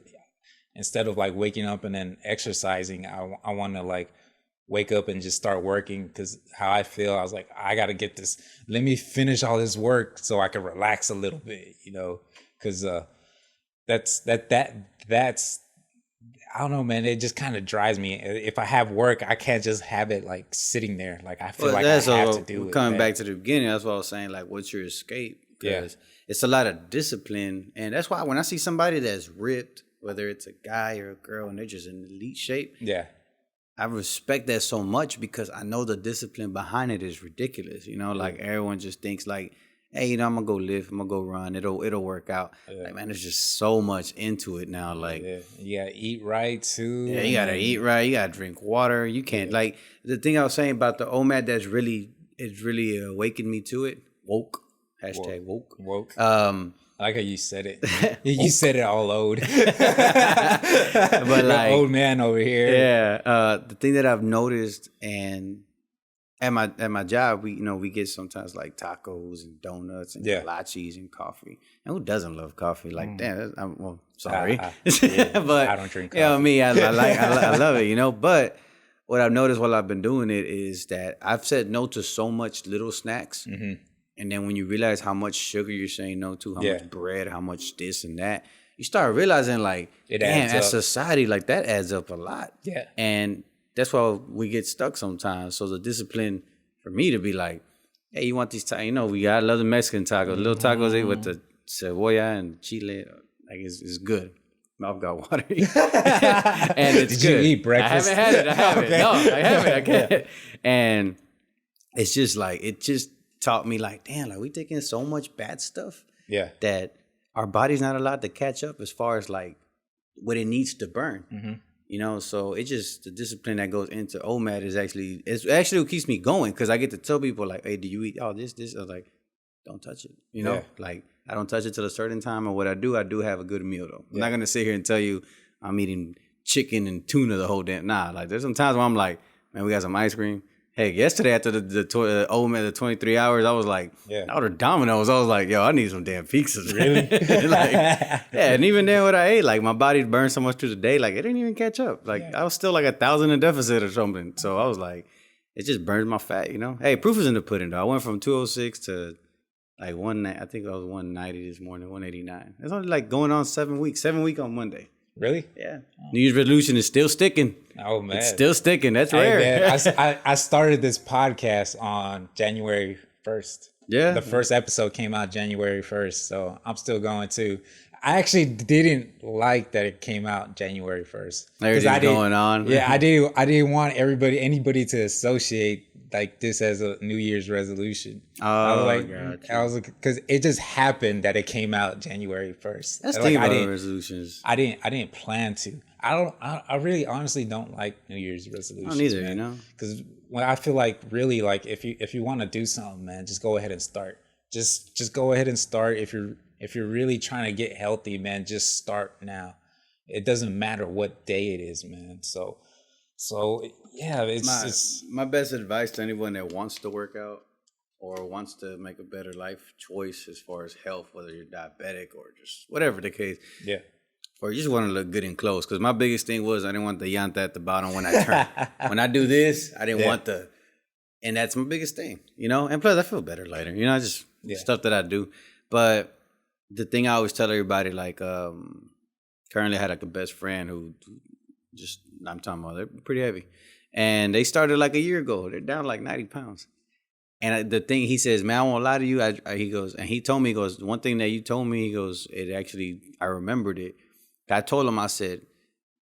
instead of like waking up and then exercising, I want to like wake up and just start working. Because how I feel, I was like, I got to get this. Let me finish all this work so I can relax a little bit, you know. Because that's I don't know, man. It just kind of drives me. If I have work, I can't just have it like sitting there. Like I feel like I have to do it. Coming back to the beginning, that's what I was saying. Like, what's your escape? Because it's a lot of discipline, and that's why when I see somebody that's ripped, whether it's a guy or a girl, and they're just in elite shape, I respect that so much because I know the discipline behind it is ridiculous. You know, like everyone just thinks like, hey, you know, I'm gonna go lift, I'm gonna go run, it'll work out. Like, man, there's just so much into it now. Like, you gotta eat right too. Yeah, you gotta eat right. You gotta drink water. You can't like the thing I was saying about the OMAD that's really awakened me to it. Woke. Hashtag woke. Woke. I like how you said it. You said it all old. But like old man over here. Yeah. The thing that I've noticed and at my job, we get sometimes like tacos and donuts and kolaches and coffee. And who doesn't love coffee? Like that? I'm sorry, but I don't drink coffee. You know me, I love it. You know, but what I've noticed while I've been doing it is that I've said no to so much little snacks, and then when you realize how much sugar you're saying no to, how much bread, how much this and that, you start realizing like, damn, as society, like that adds up a lot. Yeah, and that's why we get stuck sometimes. So the discipline for me to be like, hey, you want these tacos? You know, I love the Mexican tacos. Little tacos with the cebolla and chile. Like, it's good. Mouth got watery. And it's Did good. You eat breakfast? I haven't had it. I haven't. Okay. No, I haven't. I can't. And it's just like, it just taught me like, damn, like we taking so much bad stuff. Yeah. That our body's not allowed to catch up as far as like what it needs to burn. You know, so it just, the discipline that goes into OMAD is it's actually what keeps me going, because I get to tell people like, hey, do you eat this? I was like, don't touch it. You know, like I don't touch it till a certain time, and what I do have a good meal though. I'm not gonna sit here and tell you I'm eating chicken and tuna the whole damn. Nah, like there's some times where I'm like, man, we got some ice cream. Hey, yesterday after the 23 hours, I was like, I ordered Domino's. I was like, yo, I need some damn pizzas. Really? And even then what I ate, like my body burned so much through the day, like it didn't even catch up. Like I was still like 1,000 in deficit or something. So I was like, it just burns my fat, you know? Hey, proof is in the pudding though. I went from 206 to like I think I was 190 this morning, 189. It's only like going on 7 weeks, 7 week on Monday. Really? Yeah. New Year's resolution is still sticking. Oh, man. It's still sticking. That's rare. Man, I started this podcast on January 1st. Yeah. The first episode came out January 1st, so I'm still going too. I actually didn't like that it came out January 1st. Everything's going on. Yeah, I didn't want anybody to associate like this as a New Year's resolution. Oh, I was like, because it just happened that it came out January 1st. That's the thing about resolutions. I didn't plan to. I really honestly don't like New Year's resolutions. I don't either, you know? Because when I feel like really like if you want to do something, man, just go ahead and start. Just go ahead and start. If you're really trying to get healthy, man, just start now. It doesn't matter what day it is, man. So yeah, it's my best advice to anyone that wants to work out or wants to make a better life choice as far as health, whether you're diabetic or just whatever the case. Yeah. Or you just want to look good in clothes. Because my biggest thing was I didn't want the llanta at the bottom when I turn. When I do this, I didn't want and that's my biggest thing, you know? And plus I feel better later, you know, just stuff that I do. But the thing I always tell everybody, like, currently I had like a best friend who just, I'm talking about, they're pretty heavy. And they started like a year ago. They're down like 90 pounds. And the thing, he says, man, I won't lie to you. He goes, and he told me, he goes, one thing that you told me, he goes, I remembered it. I told him, I said,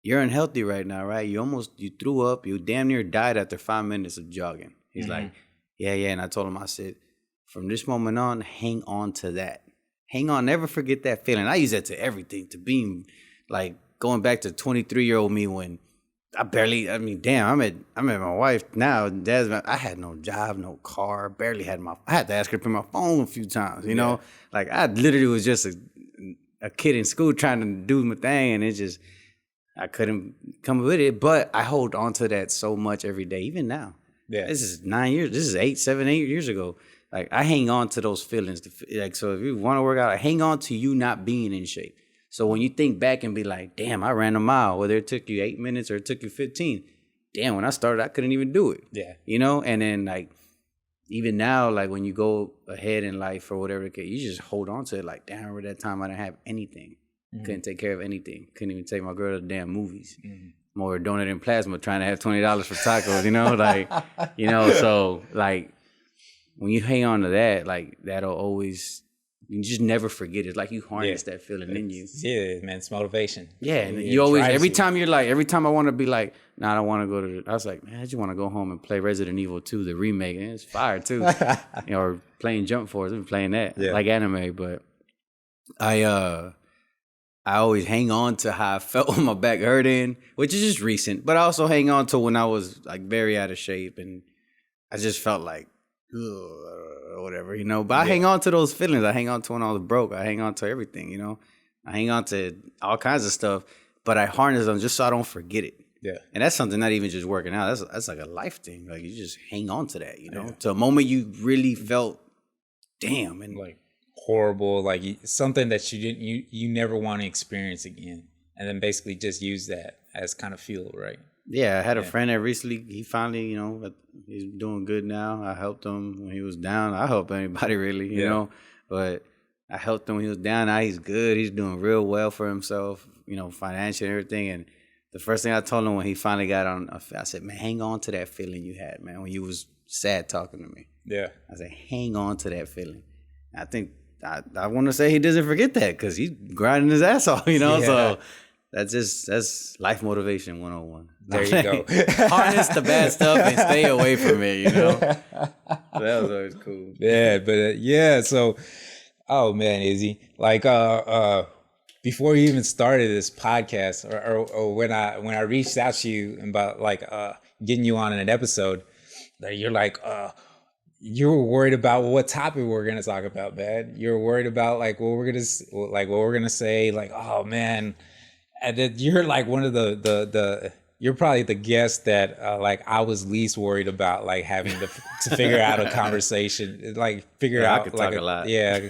you're unhealthy right now, right? You threw up. You damn near died after 5 minutes of jogging. He's like, yeah. And I told him, I said, from this moment on, hang on to that. Hang on. Never forget that feeling. I use that to everything, to being like going back to 23-year-old me when I'm at my wife now. I had no job, no car, barely had I had to ask her to pay my phone a few times, you know? Like I literally was just a kid in school trying to do my thing, and I couldn't come with it, but I hold on to that so much every day, even now. Yeah. This is 9 years. This is 8 years ago. Like I hang on to those feelings. Like, so if you want to work out, I hang on to you not being in shape. So when you think back and be like, damn, I ran a mile, whether it took you 8 minutes or it took you 15. Damn, when I started, I couldn't even do it. Yeah. You know? And then like, even now, like when you go ahead in life or whatever, you just hold on to it. Like, damn, I remember that time I didn't have anything. Couldn't take care of anything. Couldn't even take my girl to the damn movies. More donating plasma, trying to have $20 for tacos, you know? Like, you know, so like when you hang on to that, like that'll always, you just never forget it. It's like you harness that feeling in you. Yeah, man, it's motivation. Yeah, and you always, every time I want to be like, nah, I don't want to go to, I was like, man, I just want to go home and play Resident Evil 2, the remake. And it's fire too. You know, or playing Jump Force, I've been playing that, like anime. But I always hang on to how I felt when my back hurting, which is just recent. But I also hang on to when I was like very out of shape and I just felt like, or whatever, you know. But I hang on to those feelings. I hang on to when I was broke. I hang on to everything, you know. I hang on to all kinds of stuff, but I harness them just so I don't forget it. Yeah. And that's something not even just working out. That's like a life thing. Like you just hang on to that, you know, to a moment you really felt, damn, and like horrible, like something that you never want to experience again, and then basically just use that as kind of fuel, right? Yeah, I had a friend that recently, he finally, you know, he's doing good now. I helped him when he was down. I help anybody really, you know, but I helped him when he was down. Now he's good. He's doing real well for himself, you know, financially and everything. And the first thing I told him when he finally got on, I said, man, hang on to that feeling you had, man, when you was sad talking to me. Yeah. I said, hang on to that feeling. I think, I want to say he doesn't forget that because he's grinding his ass off, you know, so that's life motivation 101. There you go. Harness the bad stuff and stay away from it, you know. So that was always cool. Yeah, but so, oh man, Izzy, like before you even started this podcast, or when I reached out to you about like getting you on an episode, that you're like you were worried about what topic we're gonna talk about, man. You're worried about like what we're gonna say, like, oh man, and then you're like one of the you're probably the guest that like I was least worried about, like having to figure out a conversation, like figure out. I could like talk a lot. Yeah.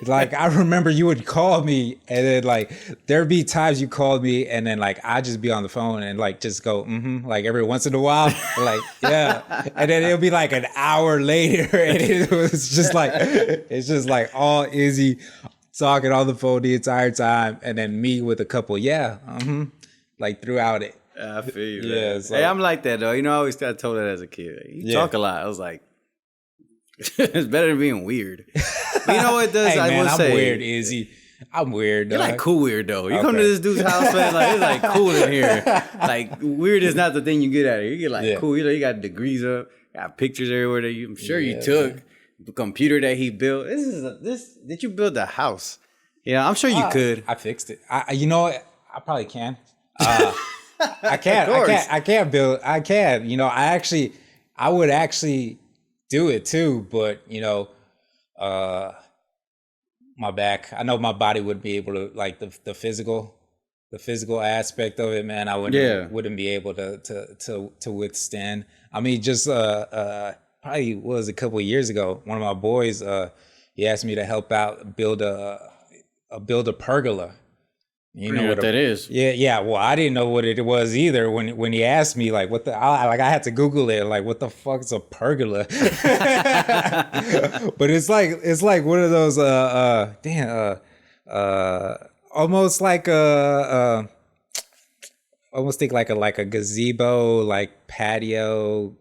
Like I remember you would call me, and then like there'd be times you called me, and then like I'd just be on the phone and like just go like every once in a while, like yeah, and then it'll be like an hour later, and it was just like it's just like all Izzy talking on the phone the entire time, and then me with a couple like throughout it. I feel you. Yeah, So. Hey, I'm like that though. You know, I always got told that as a kid. You talk a lot. I was like, it's better than being weird. But you know what it does? Hey, I man, will I'm say, weird, Izzy. I'm weird. You're like cool weird though. You come to this dude's house, man. Like it's like cool in here. Like weird is not the thing you get out of here. You get like cool. You know, you got degrees up, got pictures everywhere that I'm sure you took. Man. The computer that he built. This. Did you build a house? Yeah, I'm sure you could. I fixed it. You know what? I probably can. I can't build. I can. You know, I would actually do it too, but you know, my back. I know my body would be able to, like the physical aspect of it, man. I wouldn't be able to withstand. I mean, just probably was a couple of years ago. One of my boys, he asked me to help out build a pergola. You know what that is? Yeah. Well, I didn't know what it was either when he asked me like what I had to Google it, like what the fuck is a pergola? But it's like one of those almost like almost think like a gazebo, like patio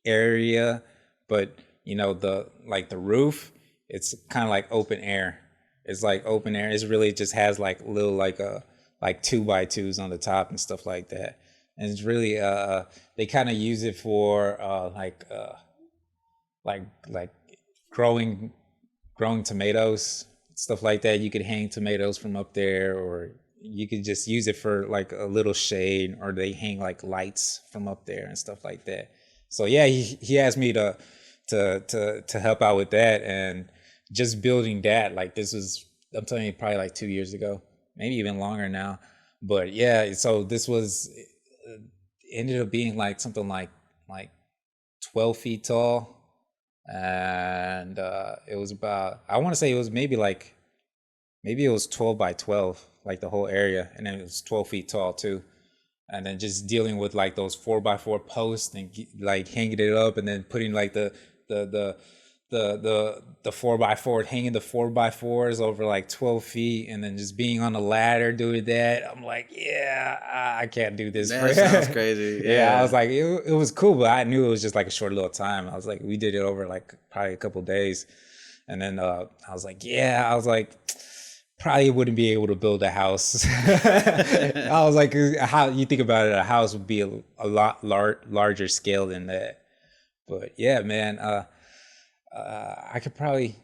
area, but you know the roof, it's kind of like open air. It's like open air. It really just has like little like 2x2s on the top and stuff like that. And it's really they kind of use it for like growing tomatoes, stuff like that. You could hang tomatoes from up there, or you could just use it for like a little shade, or they hang like lights from up there and stuff like that. So yeah, he asked me to help out with that, and just building that, like this was, I'm telling you, probably like 2 years ago, maybe even longer now. But yeah, so this was, ended up being like something like 12 feet tall. And it was about, I want to say it was maybe it was 12 by 12, like the whole area. And then it was 12 feet tall too. And then just dealing with like those 4x4 posts and like hanging it up, and then putting like the 4x4, hanging the 4x4s over like 12 feet, and then just being on the ladder doing that. I'm like, yeah, I can't do this. That sounds crazy. Yeah, I was like, it was cool, but I knew it was just like a short little time. I was like, we did it over like probably a couple of days. And then I was like, probably wouldn't be able to build a house. I was like, how you think about it, a house would be a lot larger scale than that. But yeah, man, I could probably,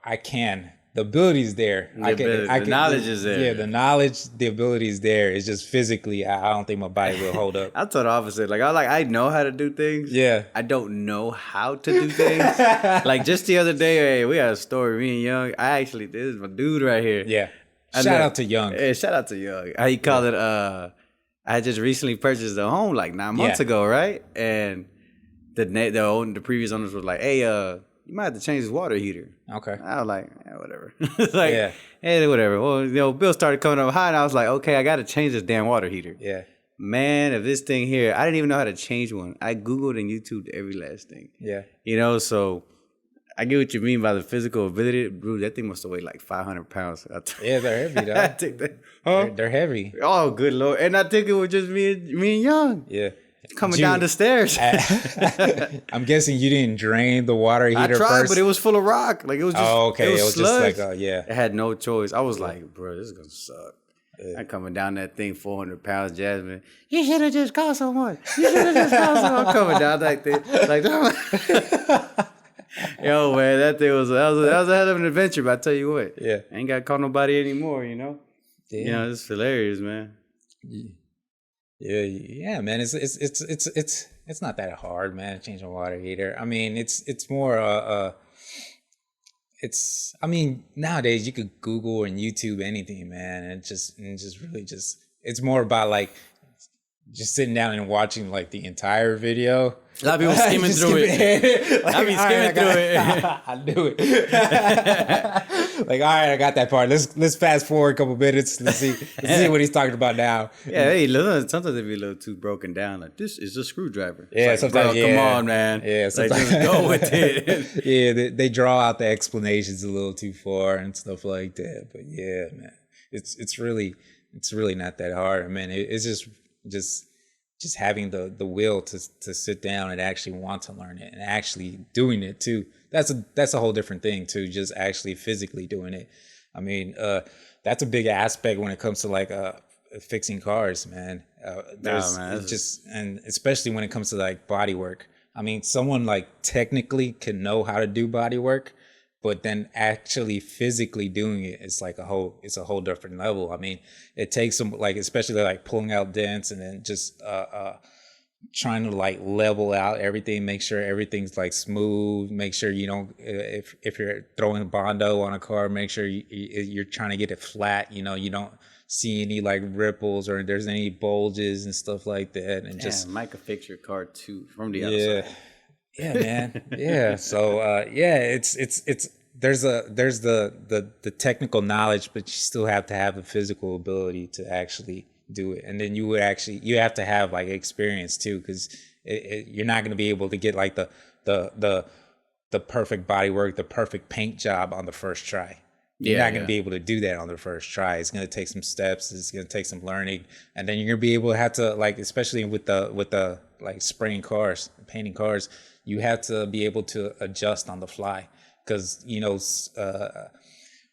I can. The ability is there. The knowledge is there. Yeah, the knowledge, the ability is there. It's just physically, I don't think my body will hold up. I thought the opposite. Like I know how to do things. Yeah. I don't know how to do things. Like just the other day, hey, we had a story. Me and Young. This is my dude right here. Yeah. Shout out to Young. Yeah, shout out to Young. How you call it? I had just recently purchased a home like 9 months ago, right? And the previous owners was like, hey, you might have to change this water heater. Okay. I was like, whatever. Hey, whatever. Well, you know, bills started coming up high, and I was like, okay, I got to change this damn water heater. Yeah. Man, if this thing here, I didn't even know how to change one. I Googled and YouTubed every last thing. Yeah. You know, so I get what you mean by the physical ability. Dude, that thing must have weighed like 500 pounds. Yeah, they're heavy, though. I take that. Huh? They're heavy. Oh, good Lord. And I think it was just me and Young. Yeah. Coming down the stairs. I'm guessing you didn't drain the water heater first. I tried, but it was full of rock. Like it was just. Oh, okay. It was sludge. Just like It had no choice. I was like, bro, this is gonna suck. Yeah. I'm coming down that thing, 400 pounds, Jasmine. You should have just called someone. I'm coming down like this, like that. Yo, man, that was a hell of an adventure. But I tell you what, yeah, I ain't got to call nobody anymore. You know. Yeah. You know, it's hilarious, man. Yeah, man. It's not that hard, man. Changing a water heater. I mean, it's more I mean, nowadays you could Google and YouTube anything, man, and it's more about like just sitting down and watching like the entire video. A lot of people skimming through it. Like, I be skimming through it. I knew it. Like, all right, I got that part. Let's fast forward a couple minutes. Let's see what he's talking about now. Yeah, sometimes they be a little too broken down. Like, this is a screwdriver. Yeah, like, sometimes. Bro, come on, man. Yeah, sometimes like, just go with it. Yeah, they draw out the explanations a little too far and stuff like that. But yeah, man, it's really not that hard. I mean, it's just having the will to sit down and actually want to learn it and actually doing it too. That's a whole different thing too. Just actually physically doing it. I mean, that's a big aspect when it comes to like fixing cars, man. And especially when it comes to like body work. I mean, someone like technically can know how to do body work, but then actually physically doing it is like it's a whole different level. I mean, it takes some like, especially like pulling out dents and then just trying to like level out everything, make sure everything's like smooth, make sure you don't, if you're throwing Bondo on a car, make sure you're trying to get it flat, you know, you don't see any like ripples or there's any bulges and stuff like that. And just Mike could fix your car too from the outside. Yeah, man. Yeah. So there's the technical knowledge, but you still have to have the physical ability to actually do it. And then you have to have like experience too, because you're not going to be able to get like the perfect body work, the perfect paint job on the first try. You're not going to be able to do that on the first try. It's going to take some steps. It's going to take some learning, and then you're going to be able to have to like, especially with the like spraying cars, painting cars, you have to be able to adjust on the fly, because you know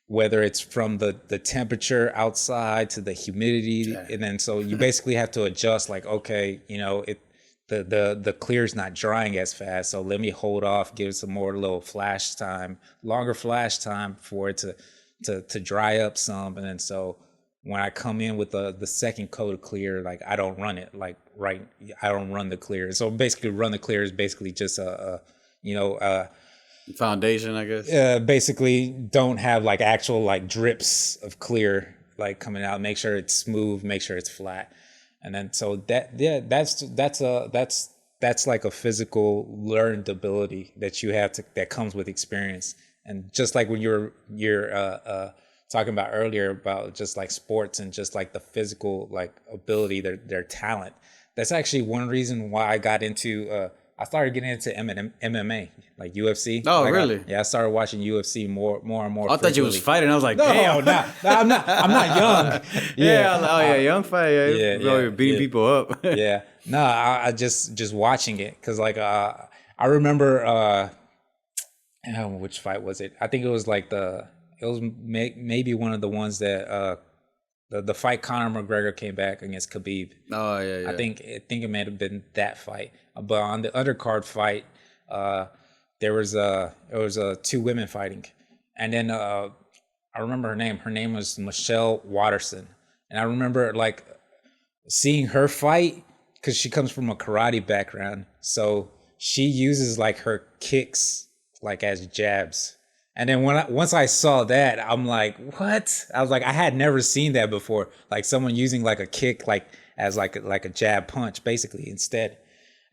whether it's from the temperature outside to the humidity, and then so you basically have to adjust. Like, okay, you know the clear's not drying as fast, so let me hold off, give some more little flash time, longer flash time for it to dry up some, and then so when I come in with the second coat of clear, like I don't run it I don't run the clear. So basically, run the clear is basically just foundation, I guess. Basically, don't have like actual like drips of clear like coming out. Make sure it's smooth. Make sure it's flat. And then so that's like a physical learned ability that you have that comes with experience. And just like when you're talking about earlier about just like sports and just like the physical like ability, their talent. That's actually one reason why I got into I started getting into MMA, like UFC. Oh, like really? I started watching UFC more and more. I thought you was fighting. I was like, damn. No, I'm not young. Young fight. You're beating people up. Yeah. No, I just watching it, because like I remember which fight was it? I think it was like maybe one of the ones that the fight Conor McGregor came back against Khabib. Oh yeah. I think it may have been that fight. But on the undercard fight, there was two women fighting, and then I remember her name. Her name was Michelle Watterson, and I remember like seeing her fight, because she comes from a karate background, so she uses like her kicks like as jabs. And then once I saw that, I'm like, what? I was like, I had never seen that before. Like someone using like a kick like as like a jab punch basically instead.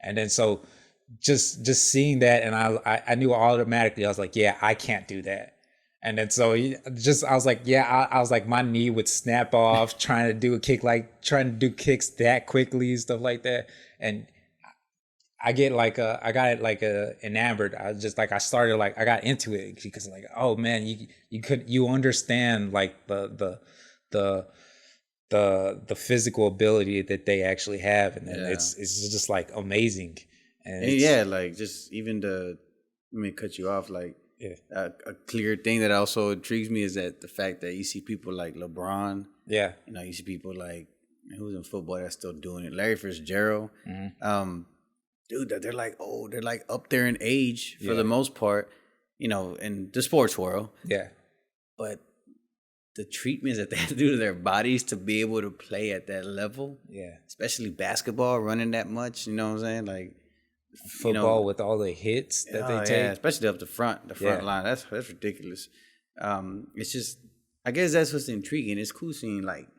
And then so just seeing that, and I knew automatically, I was like, yeah, I can't do that. And then so I was like, yeah, I was like, my knee would snap off trying to do kicks that quickly and stuff like that. And I got enamored. I got into it, because like, oh man, you understand like the physical ability that they actually have, and then it's just like amazing. And like just even let me cut you off, like a clear thing that also intrigues me is that the fact that you see people like LeBron, you see people like who's in football that's still doing it, Larry Fitzgerald, dude, that they're like up there in age for the most part, in the sports world. Yeah. But the treatments that they have to do to their bodies to be able to play at that level. Yeah. Especially basketball, running that much, you know what I'm saying? Like football with all the hits that they take. Yeah, especially up the front line. That's ridiculous. It's just, I guess that's what's intriguing. It's cool seeing like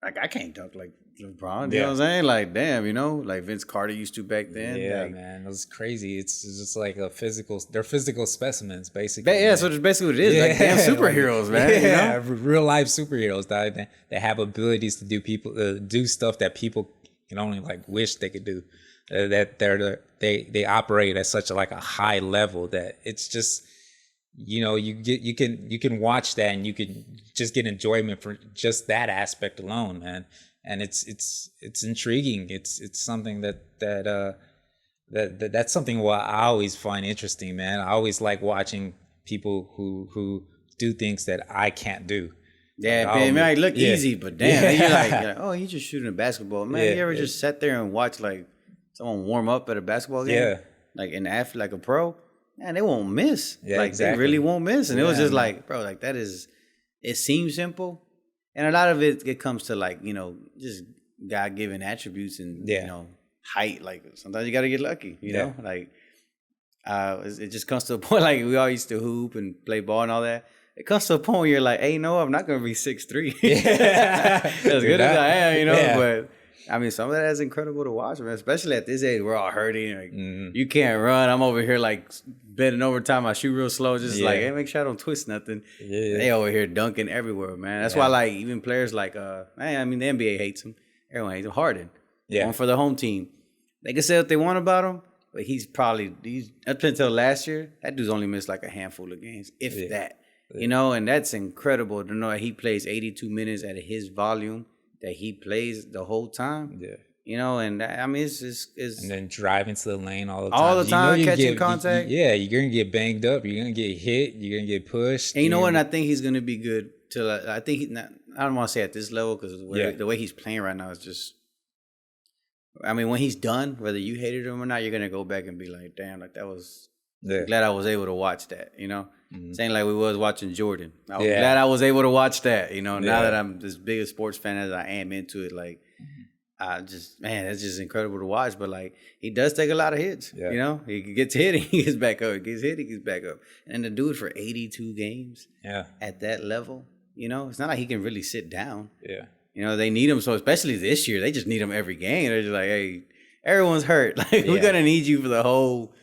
I can't dunk like LeBron. You know what I'm saying? Like, damn, like Vince Carter used to back then. Yeah, like, man, it was crazy. It's just like they're physical specimens, basically. Yeah, so that's basically what it is. Like damn superheroes, man. Yeah, real life superheroes that have abilities to do stuff that people can only like wish they could do. That they operate at such a high level that it's just, you can watch that and you can just get enjoyment for just that aspect alone, man. And it's intriguing. It's something that's something what I always find interesting, man. I always like watching people who do things that I can't do. Yeah, man, it might look easy, but damn, you're like, oh, he's just shooting a basketball. Man, you ever just sat there and watch like someone warm up at a basketball game? Yeah. Like an athlete, like a pro? Man, they won't miss. Yeah, like exactly. They really won't miss. And it was just like, bro, like that is, it seems simple. And a lot of it comes to like, just God-given attributes and, height. Like sometimes you got to get lucky, you know? Like it just comes to a point, like we all used to hoop and play ball and all that. It comes to a point where you're like, hey, no, I'm not going to be 6'3". As good as I am, but I mean, some of that is incredible to watch, man. Especially at this age, we're all hurting. Like, you can't run. I'm over here like bending over time. I shoot real slow, just like, hey, make sure I don't twist nothing. Yeah. They over here dunking everywhere, man. That's why, like, even players like, the NBA hates him. Everyone hates him. Harden, going for the home team. They can say what they want about him, but he's up until last year, that dude's only missed like a handful of games, if that. And that's incredible to know that he plays 82 minutes at his volume. That he plays the whole time, and I mean it's and then driving to the lane all the time, catching contact. You're gonna get banged up, you're gonna get hit, you're gonna get pushed. And what? And I think he's gonna be good till I think I don't want to say at this level because the way he's playing right now is just. I mean, when he's done, whether you hated him or not, you're gonna go back and be like, damn, like that was. Glad I was able to watch that. Same like we was watching Jordan. I was glad I was able to watch that, Now that I'm as big a sports fan as I am into it, like, it's just incredible to watch. But, like, he does take a lot of hits, He gets hit, he gets back up. He gets hit, he gets back up. And to do it for 82 games at that level, it's not like he can really sit down. Yeah. They need him. So, especially this year, they just need him every game. They're just like, hey, everyone's hurt. Like, we're going to need you for the whole...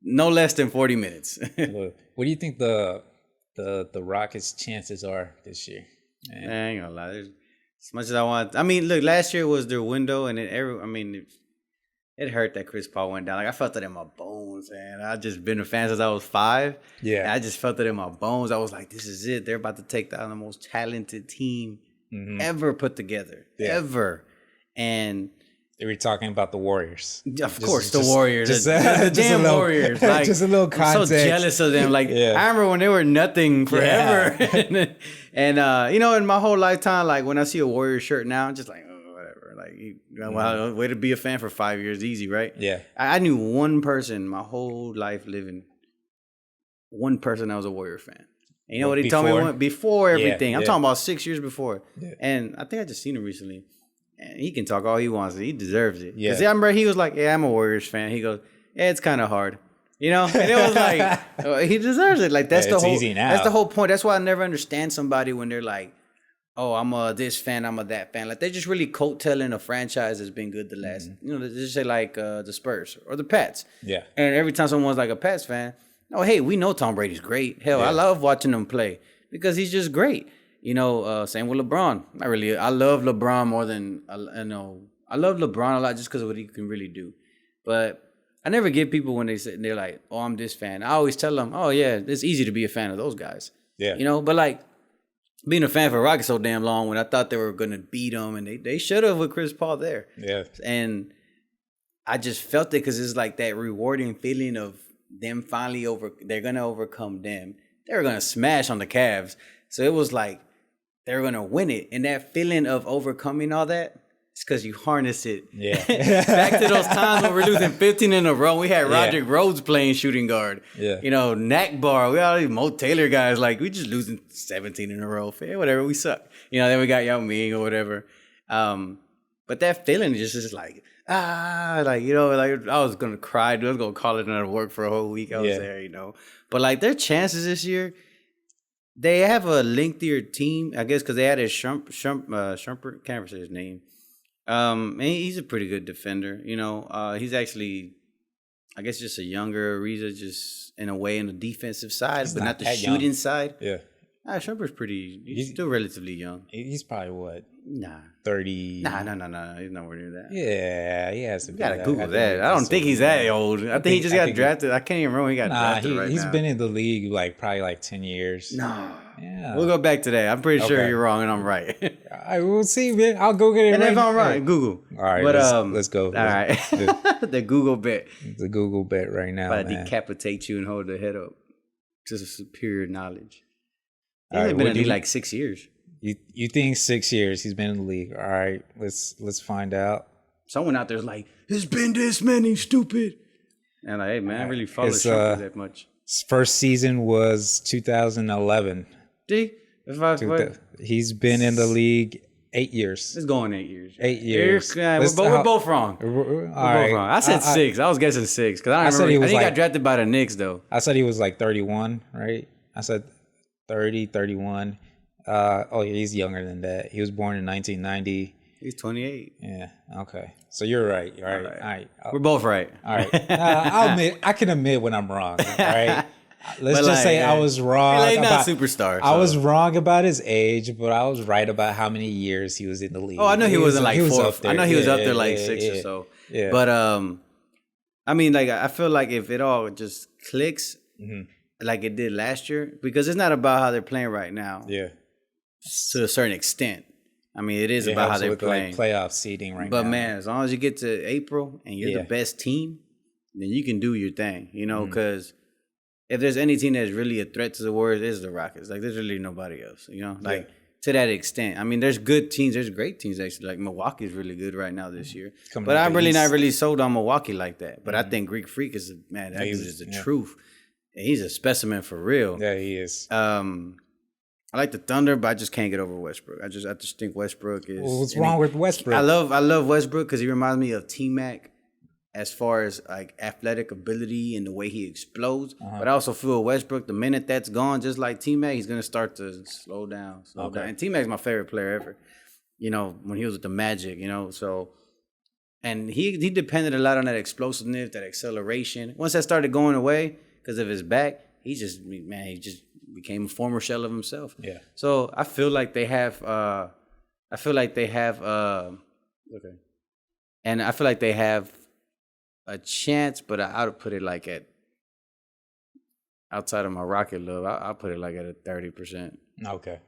No less than 40 minutes. What do you think the Rockets' chances are this year? Man, I ain't gonna lie. There's, as much as I want, I mean, look, last year was their window, and it hurt that Chris Paul went down. Like I felt that in my bones, man. I just been a fan since I was 5. Yeah, I just felt it in my bones. I was like, this is it. They're about to take down the most talented team ever put together, ever, and. They were talking about the Warriors. Of course, the Warriors. The damn Warriors. Like, just a little context. I'm so jealous of them. Like, I remember when they were nothing forever. Yeah. and in my whole lifetime, like, when I see a Warriors shirt now, I'm just like, oh, whatever. Like, way to be a fan for 5 years. Easy, right? Yeah. I knew one person my whole life living. One person that was a Warrior fan. And you know what he told me? Before everything. I'm talking about 6 years before. Yeah. And I think I just seen him recently. And he can talk all he wants. He deserves it. Yeah. Because I remember he was like, I'm a Warriors fan. He goes, it's kind of hard. And it was like, he deserves it. Like, that's the whole, easy now. That's the whole point. That's why I never understand somebody when they're like, oh, I'm a this fan, I'm a that fan. Like, they're just really coattailing a franchise that's been good the last, they just say like the Spurs or the Pats. Yeah. And every time someone's like a Pats fan, hey, we know Tom Brady's great. Hell, I love watching him play because he's just great. Same with LeBron. Not really. I love LeBron more than I love LeBron a lot just because of what he can really do. But I never get people when they're like, "Oh, I'm this fan." I always tell them, "Oh yeah, it's easy to be a fan of those guys." Yeah. But like being a fan for Rockets so damn long when I thought they were gonna beat them and they should have with Chris Paul there. Yeah. And I just felt it because it's like that rewarding feeling of them finally they're gonna overcome them. They were gonna smash on the Cavs, so it was like. They were going to win it. And that feeling of overcoming all that, It's because you harness it. Yeah. Back to those times when we're losing 15 in a row. We had Roderick Rhodes playing shooting guard. Yeah. You know, Knack Bar. We all these Mo Taylor guys. Like, we just losing 17 in a row. Whatever, we suck. You know, then we got Yao Ming or whatever. But that feeling is like, like, you know, like I was going to cry. I was going to call it out of work for a whole week. I was there, you know. But, like, their chances this year, they have a lengthier team, I guess, because they had a Shumpert, can't say his name. And he's a pretty good defender, you know. He's actually, I guess, just a younger Ariza, just in a way in the defensive side, but not the shooting side. Yeah. Shumpert's pretty. He's still relatively young. He's probably what? 30. Nah. He's nowhere near that. Yeah, he has to be. You gotta Google that. I don't think he's that old. I think he just got drafted. I can't even remember when he got drafted right now. He's been in the league like probably like 10 years. No. Yeah. We'll go back to that. I'm pretty sure you're wrong and I'm right. All right, we'll see, man. I'll go get it. And if I'm right, Google. All right, but, let's go. All right. The Google bet. The Google bet right now, man. Decapitate you and hold the head up. Just a superior knowledge. He's been in the league like 6 years. You think 6 years he's been in the league? All right, let's find out. Someone out there's like, it's been this many, stupid. And like, hey man, I really follow Shumpert that much. His first season was 2011. He's been in the league 8 years. It's going 8 years. 8 years. We're both wrong. We're both wrong. I said 6. I was guessing 6 because I don't remember. I think he got drafted by the Knicks though. I said he was like 31, right? I said 30, 31. He's younger than that. He was born in 1990. He's 28. Yeah. Okay. So you're right. All right. We're both right. All right. I can admit when I'm wrong. All right. Let's just say I was wrong. He's not a superstar. I was wrong about his age, but I was right about how many years he was in the league. Oh, I know he wasn't like 4. I know he was up there like 6 or so. Yeah. But I mean, like I feel like if it all just clicks, like it did last year, because it's not about how they're playing right now. Yeah. To a certain extent. I mean, it is about how they're playing. Like playoff seeding right now. But man, as long as you get to April and you're the best team, then you can do your thing, you know, because if there's any team that's really a threat to the Warriors, it's the Rockets. Like, there's really nobody else, you know? Like, to that extent. I mean, there's good teams. There's great teams, actually. Like, Milwaukee's really good right now this year. But I'm really not really sold on Milwaukee like that. But I think Greek Freak is, man, that dude is the truth. And he's a specimen for real. Yeah, he is. I like the Thunder, but I just can't get over Westbrook. I just think Westbrook is. Well, what's wrong with Westbrook? I love Westbrook because he reminds me of T-Mac as far as like athletic ability and the way he explodes. But I also feel Westbrook, the minute that's gone, just like T-Mac, he's gonna start to slow down. And T-Mac's my favorite player ever. You know, when he was with the Magic, you know, so. And he depended a lot on that explosiveness, that acceleration. Once that started going away because of his back, he just became a former shell of himself. Yeah. So I feel like they have and I feel like they have a chance, but I would put it like at outside of my Rocket love, I'll put it like at a 30%. Okay.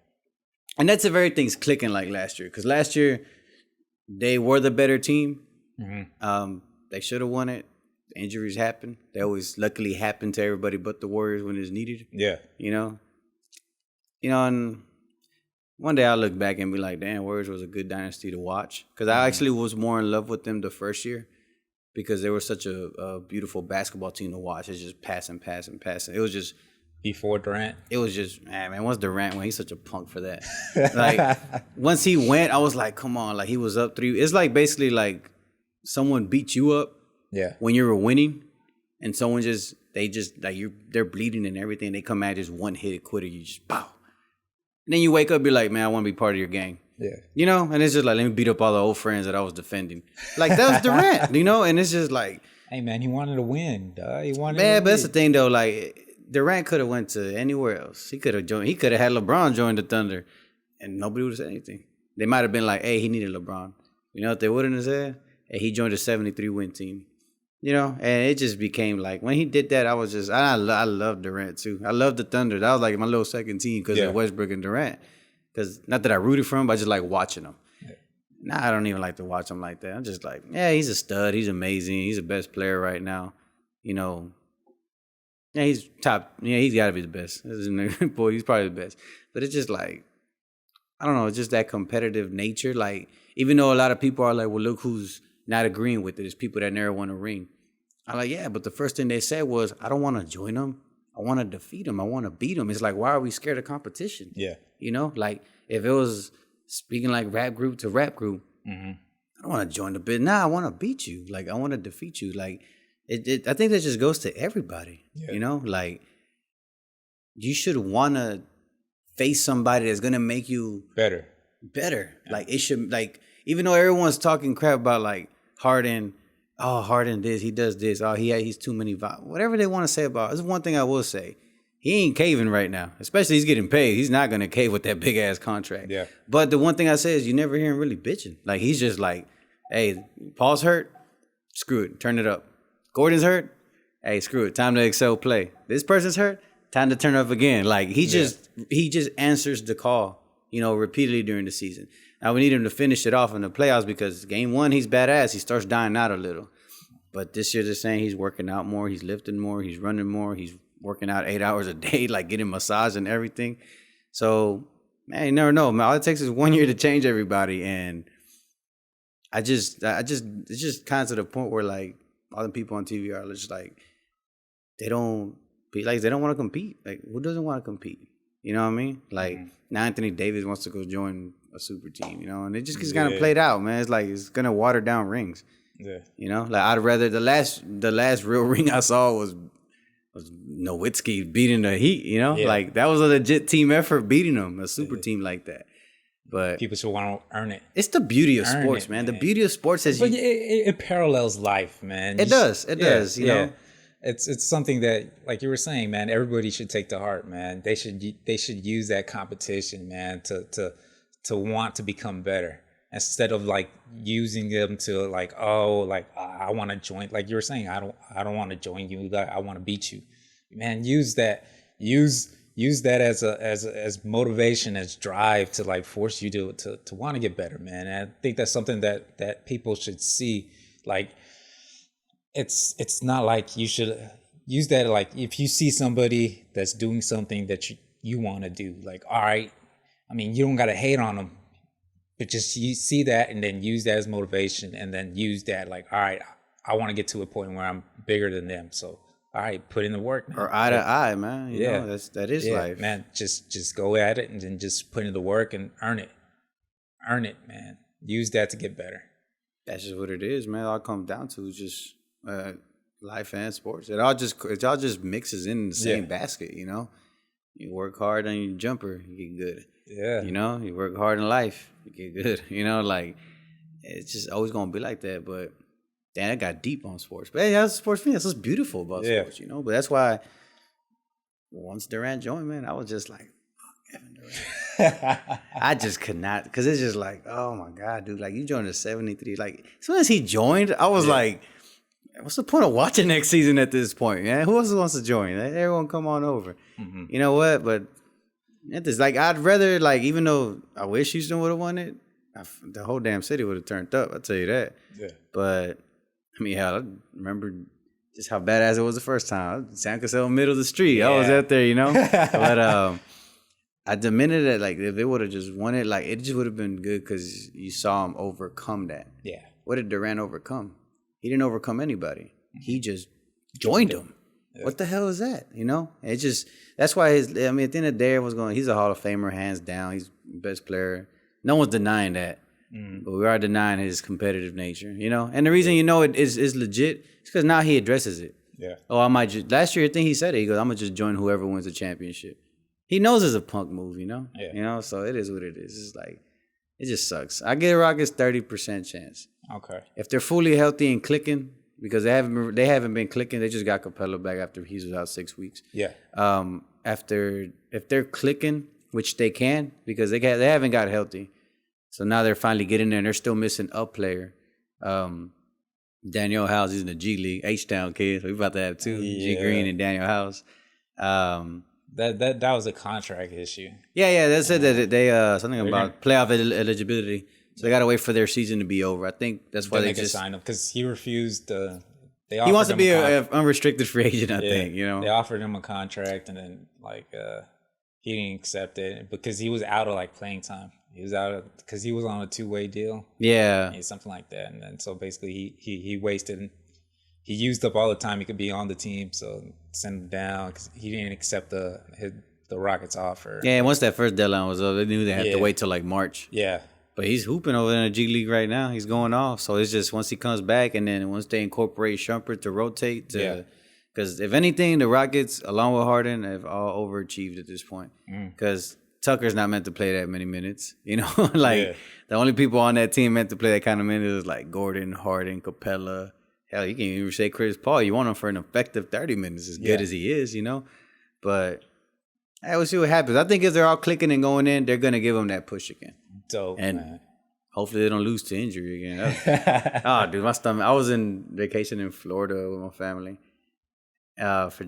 And that's if everything's clicking like last year. Because last year they were the better team. They should have won it. Injuries happen. They always luckily happen to everybody but the Warriors when it's needed. Yeah. You know, and one day I'll look back and be like, damn, Warriors was a good dynasty to watch. Because I actually was more in love with them the first year because they were such a beautiful basketball team to watch. It's just passing. It was just... Before Durant? It was just, man, once Durant went, he's such a punk for that. Like, once he went, I was like, come on. Like, he was up 3. It's like basically like someone beat you up. Yeah. When you were winning, and someone they're bleeding and everything. They come at just one hit quitter, you just pow. And then you wake up, you're like, man, I want to be part of your gang. Yeah. You know, and it's just like, let me beat up all the old friends that I was defending. Like that was Durant, you know, and it's just like, hey man, he wanted to win. He wanted. Man, but that's the thing though. Like Durant could have went to anywhere else. He could have joined. He could have had LeBron join the Thunder, and nobody would have said anything. They might have been like, hey, he needed LeBron. You know what they wouldn't have said? Hey, he joined a 73 win team. You know, and it just became like, when he did that, I was just, I love Durant too. I love the Thunder. That was like my little second team because of Westbrook and Durant. Because not that I rooted for him, but I just like watching them. Yeah. Now I don't even like to watch him like that. I'm just like, yeah, he's a stud. He's amazing. He's the best player right now. You know, yeah, he's top. Yeah, he's got to be the best. Boy, he's probably the best. But it's just like, I don't know, just that competitive nature. Like, even though a lot of people are like, well, look who's not agreeing with it. It's people that never won a ring. I'm like, yeah, but the first thing they said was, I don't want to join them. I want to defeat them. I want to beat them. It's like, why are we scared of competition? Yeah. You know, like if it was speaking like rap group to rap group, Mm-hmm. I don't want to join the bit. Nah, I want to beat you. Like, I want to defeat you. Like, I think that just goes to everybody. Yeah. You know, like you should want to face somebody that's going to make you Better. Yeah. Like, it should, like, even though everyone's talking crap about like Harden, oh, Harden this, he does this, oh, he's too many, whatever they want to say about it. There's one thing I will say. He ain't caving right now, especially he's getting paid. He's not going to cave with that big ass contract. Yeah. But the one thing I say is you never hear him really bitching. Like, he's just like, hey, Paul's hurt, screw it, turn it up. Gordon's hurt, hey, screw it, time to excel play. This person's hurt, time to turn up again. Like, he just answers the call, you know, repeatedly during the season. Now we need him to finish it off in the playoffs because game one, he's badass. He starts dying out a little. But this year they're saying he's working out more, he's lifting more, he's running more, he's working out 8 hours a day, like getting massage and everything. So, man, you never know, man. All it takes is 1 year to change everybody. And it's just kind of to the point where, like, all the people on TV are just like, they don't want to compete. Like, who doesn't want to compete? You know what I mean? Like, now Anthony Davis wants to go join a super team, you know? And it just gets kind of played out, man. It's like, it's going to water down rings. Yeah. You know? Like, I'd rather, the last real ring I saw was Nowitzki beating the Heat, you know? Yeah. Like, that was a legit team effort beating them, a super team like that. But people should want to earn it. It's the beauty of sports, man. The beauty of sports is it parallels life, man. It does, you know? It's something that, like you were saying, man, everybody should take to heart, man. They should use that competition, man, to want to become better, instead of like using them to like, oh, like I want to join, like you were saying, I don't want to join you, I want to beat you. Man, use that as motivation, as drive to like force you to want to get better, man. And I think that's something that people should see. Like, it's not like you should use that, like if you see somebody that's doing something that you want to do, like, all right, I mean, you don't got to hate on them, but just you see that and then use that as motivation, and then use that like, all right, I want to get to a point where I'm bigger than them, so all right, put in the work, man. Or eye to eye, man. You know, that is life, man. Just go at it and then just put in the work and earn it, man. Use that to get better. That's just what it is, man. All it comes down to is just life and sports. It all just mixes in the same basket, you know. You work hard on your jumper, you get good. Yeah. You know, you work hard in life, you get good. You know, like, it's just always gonna be like that. But damn, that got deep on sports. But hey, that's sports for me. That's what's beautiful about sports, you know. But that's why once Durant joined, man, I was just like, oh, Kevin Durant. I just could not, because it's just like, oh my God, dude, like, you joined the 73. Like, as soon as he joined, I was like, what's the point of watching next season at this point, man? Who else wants to join? Everyone come on over. Mm-hmm. You know what? But it's like, I'd rather, like, even though I wish Houston would have won it, the whole damn city would have turned up, I'll tell you that. Yeah. But, I mean, hell, I remember just how badass it was the first time. San Cassell, middle of the street. Yeah. I was out there, you know? But the minute that, like, if they would have just won it, like, it just would have been good because you saw him overcome that. Yeah. What did Durant overcome? He didn't overcome anybody. He just joined them. Yeah. What the hell is that? You know? It just, that's why at the end of the day, he's a Hall of Famer, hands down. He's the best player. No one's denying that. But we are denying his competitive nature, you know? And the reason you know it is legit is because now he addresses it. Yeah. Oh, I might just, last year I think he said it. He goes, I'm going to just join whoever wins the championship. He knows it's a punk move, you know? Yeah. You know, so it is what it is. It's like, it just sucks. I give the Rockets 30% chance. Okay. If they're fully healthy and clicking, because they haven't been clicking, they just got Capella back after he was out 6 weeks. Yeah. If they're clicking, which they can, because they haven't got healthy. So now they're finally getting there, and they're still missing a player. Daniel House, he's in the G League, H-Town kid. So we're about to have two, G Green and Daniel House. That was a contract issue. Yeah. They said that they something about playoff eligibility. So they got to wait for their season to be over. I think that's why they just sign him, because he refused. He wants to be an unrestricted free agent. I think, you know. They offered him a contract, and then like he didn't accept it because he was out of like playing time. He was out because he was on a 2-way deal. Yeah. Something like that. And then so basically he wasted, he used up all the time he could be on the team. So send him down because he didn't accept the Rockets offer. Yeah, and once that first deadline was up, they knew they had to wait till like March. Yeah. But he's hooping over in the G League right now. He's going off. So it's just once he comes back and then once they incorporate Shumpert to rotate to because if anything, the Rockets, along with Harden, have all overachieved at this point. Because Tucker's not meant to play that many minutes. You know, the only people on that team meant to play that kind of minutes is like Gordon, Harden, Capella. Hell, you can even say Chris Paul. You want him for an effective 30 minutes as good as he is, you know? But we'll see what happens. I think if they're all clicking and going in, they're going to give him that push again. Dope, and man. Hopefully they don't lose to injury again. Oh, dude, my stomach. I was in vacation in Florida with my family for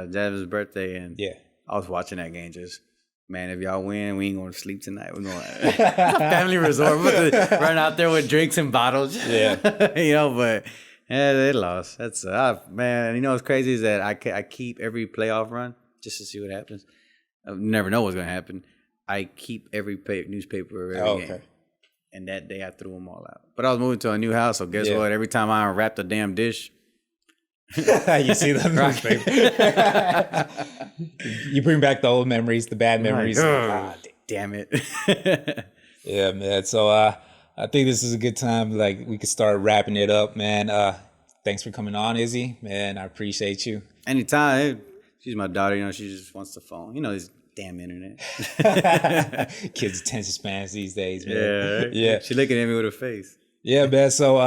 Jav's birthday, and I was watching that game. Just, man, if y'all win, we ain't going to sleep tonight. We're going to family resort. We're going to run out there with drinks and bottles. Yeah. You know, but they lost. That's, man, you know what's crazy is that I keep every playoff run just to see what happens. I never know what's going to happen. I keep every newspaper every game. And that day I threw them all out. But I was moving to a new house, so guess what? Every time I unwrapped a damn dish, you see the newspaper. You bring back the old memories, the bad memories. Like, damn it. Yeah, man. So I think this is a good time. Like we could start wrapping it up, man. Thanks for coming on, Izzy. Man, I appreciate you. Anytime. She's my daughter, you know, she just wants the phone. You know, this damn internet. Kids' attention spans these days, man. Yeah. She looking at me with her face. Yeah, man. So,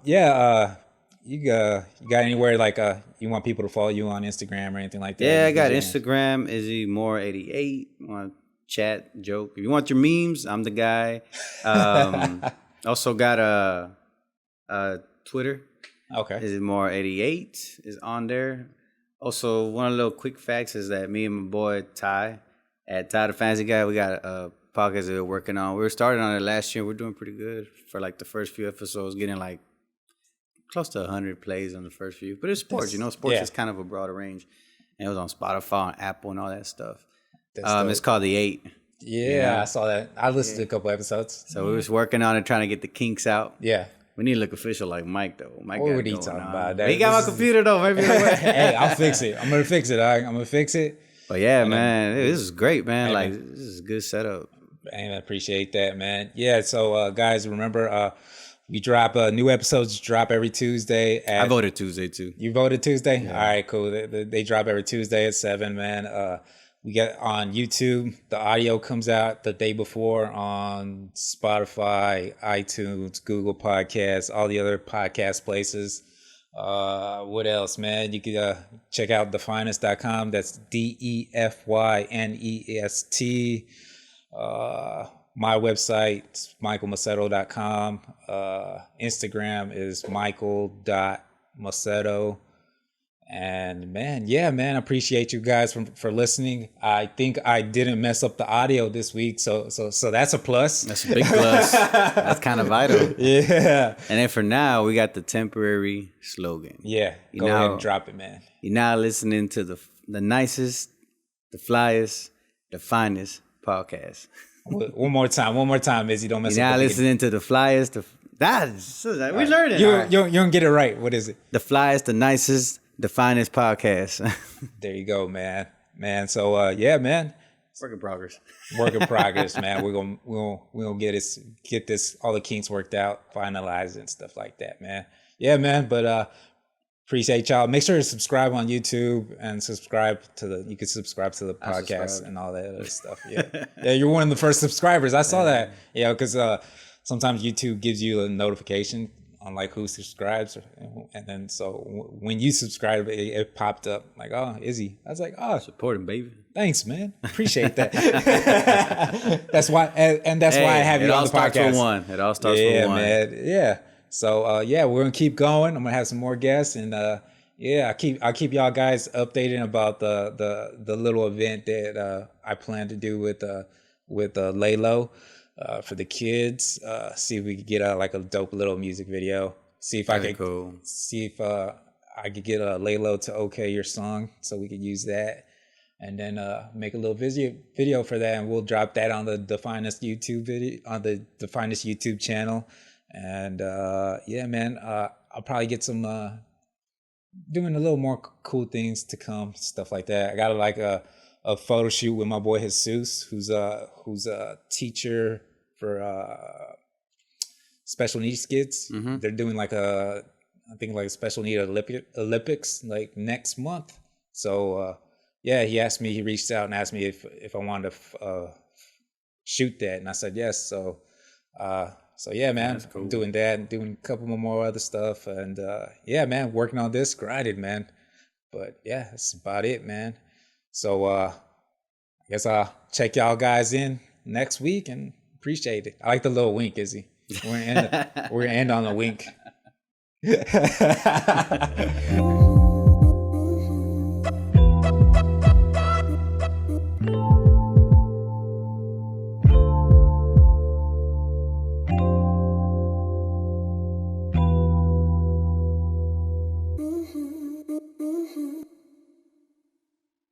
you got anywhere like you want people to follow you on Instagram or anything like that? Yeah, I got Instagram, Izzy Mora 88. Want to chat, joke. If you want your memes, I'm the guy. Also got a Twitter. Okay. Izzy Mora 88 is on there. Also, one of the little quick facts is that me and my boy Ty at Ty the Fancy Guy, we got a podcast that we're working on. We were starting on it last year. We're doing pretty good for like the first few episodes, getting like close to 100 plays on the first few. But it's sports, you know, sports is kind of a broader range. And it was on Spotify, on Apple, and all that stuff. It's called The 8. Yeah, I saw that. I listened to a couple episodes. So we was working on it, trying to get the kinks out. Yeah. We need to look official like Mike, though. Mike what would he talking about? He got my computer, though. Maybe. Hey, I'll fix it. I'm going to fix it. I'm going to fix it. But yeah, man, this is great, man. Like, this is a good setup. I appreciate that, man. Yeah, so guys, remember, we drop new episodes drop every Tuesday. I voted Tuesday, too. You voted Tuesday? Yeah. All right, cool. They drop every Tuesday at 7, man. We get on YouTube. The audio comes out the day before on Spotify, iTunes, Google Podcasts, all the other podcast places. What else, man? You can check out Defynest.com. That's DEFYNEST. My website, michaelmacedo.com. Instagram is michael.macedo. And man, I appreciate you guys for listening. I think I didn't mess up the audio this week, so that's a plus. That's a big plus. That's kind of vital. Yeah. And then for now, we got the temporary slogan. Yeah, go ahead and drop it, man. You're now listening to the nicest, the flyest, the finest podcast. One more time, Izzy. Don't mess up. You're now listening to the flyest, we learned it. You don't get it right. What is it? The flyest, the nicest, the finest podcast. There you go, man. So man. Work in progress. Work in progress, man. We're gonna get this all the kinks worked out, finalized and stuff like that, man. Yeah, man. But appreciate y'all. Make sure to subscribe on YouTube and you can subscribe to the podcast and all that other stuff. Yeah. Yeah, you're one of the first subscribers. I saw that. Yeah, because sometimes YouTube gives you a notification on like who subscribes, and then so when you subscribe, it popped up like, oh, Izzy. I was like, oh, supporting, baby. Thanks, man. Appreciate that. That's why, and that's why I have you on the podcast. It all starts with one, man. Yeah. So we're gonna keep going. I'm gonna have some more guests, and I'll keep y'all guys updated about the little event that I plan to do with Laylo. For the kids, see if we could get like a dope little music video. See if I could get Laylo to okay your song, so we could use that. and then make a little video for that, and we'll drop that on the Defynest YouTube channel. And yeah, man, I'll probably get some doing a little more cool things to come, stuff like that. I got like a photo shoot with my boy Jesus, who's a teacher for special needs kids. Mm-hmm. They're doing like I think like a special need Olympics like next month. So yeah, he reached out and asked me if I wanted to shoot that, and I said yes. So yeah, man, cool. I'm doing that and doing a couple more other stuff, and yeah, man, working on this, grinded, man. But yeah, that's about it, man. So I guess I'll check y'all guys in next week, and appreciate it. I like the little wink, Izzy. We're gonna end on a wink.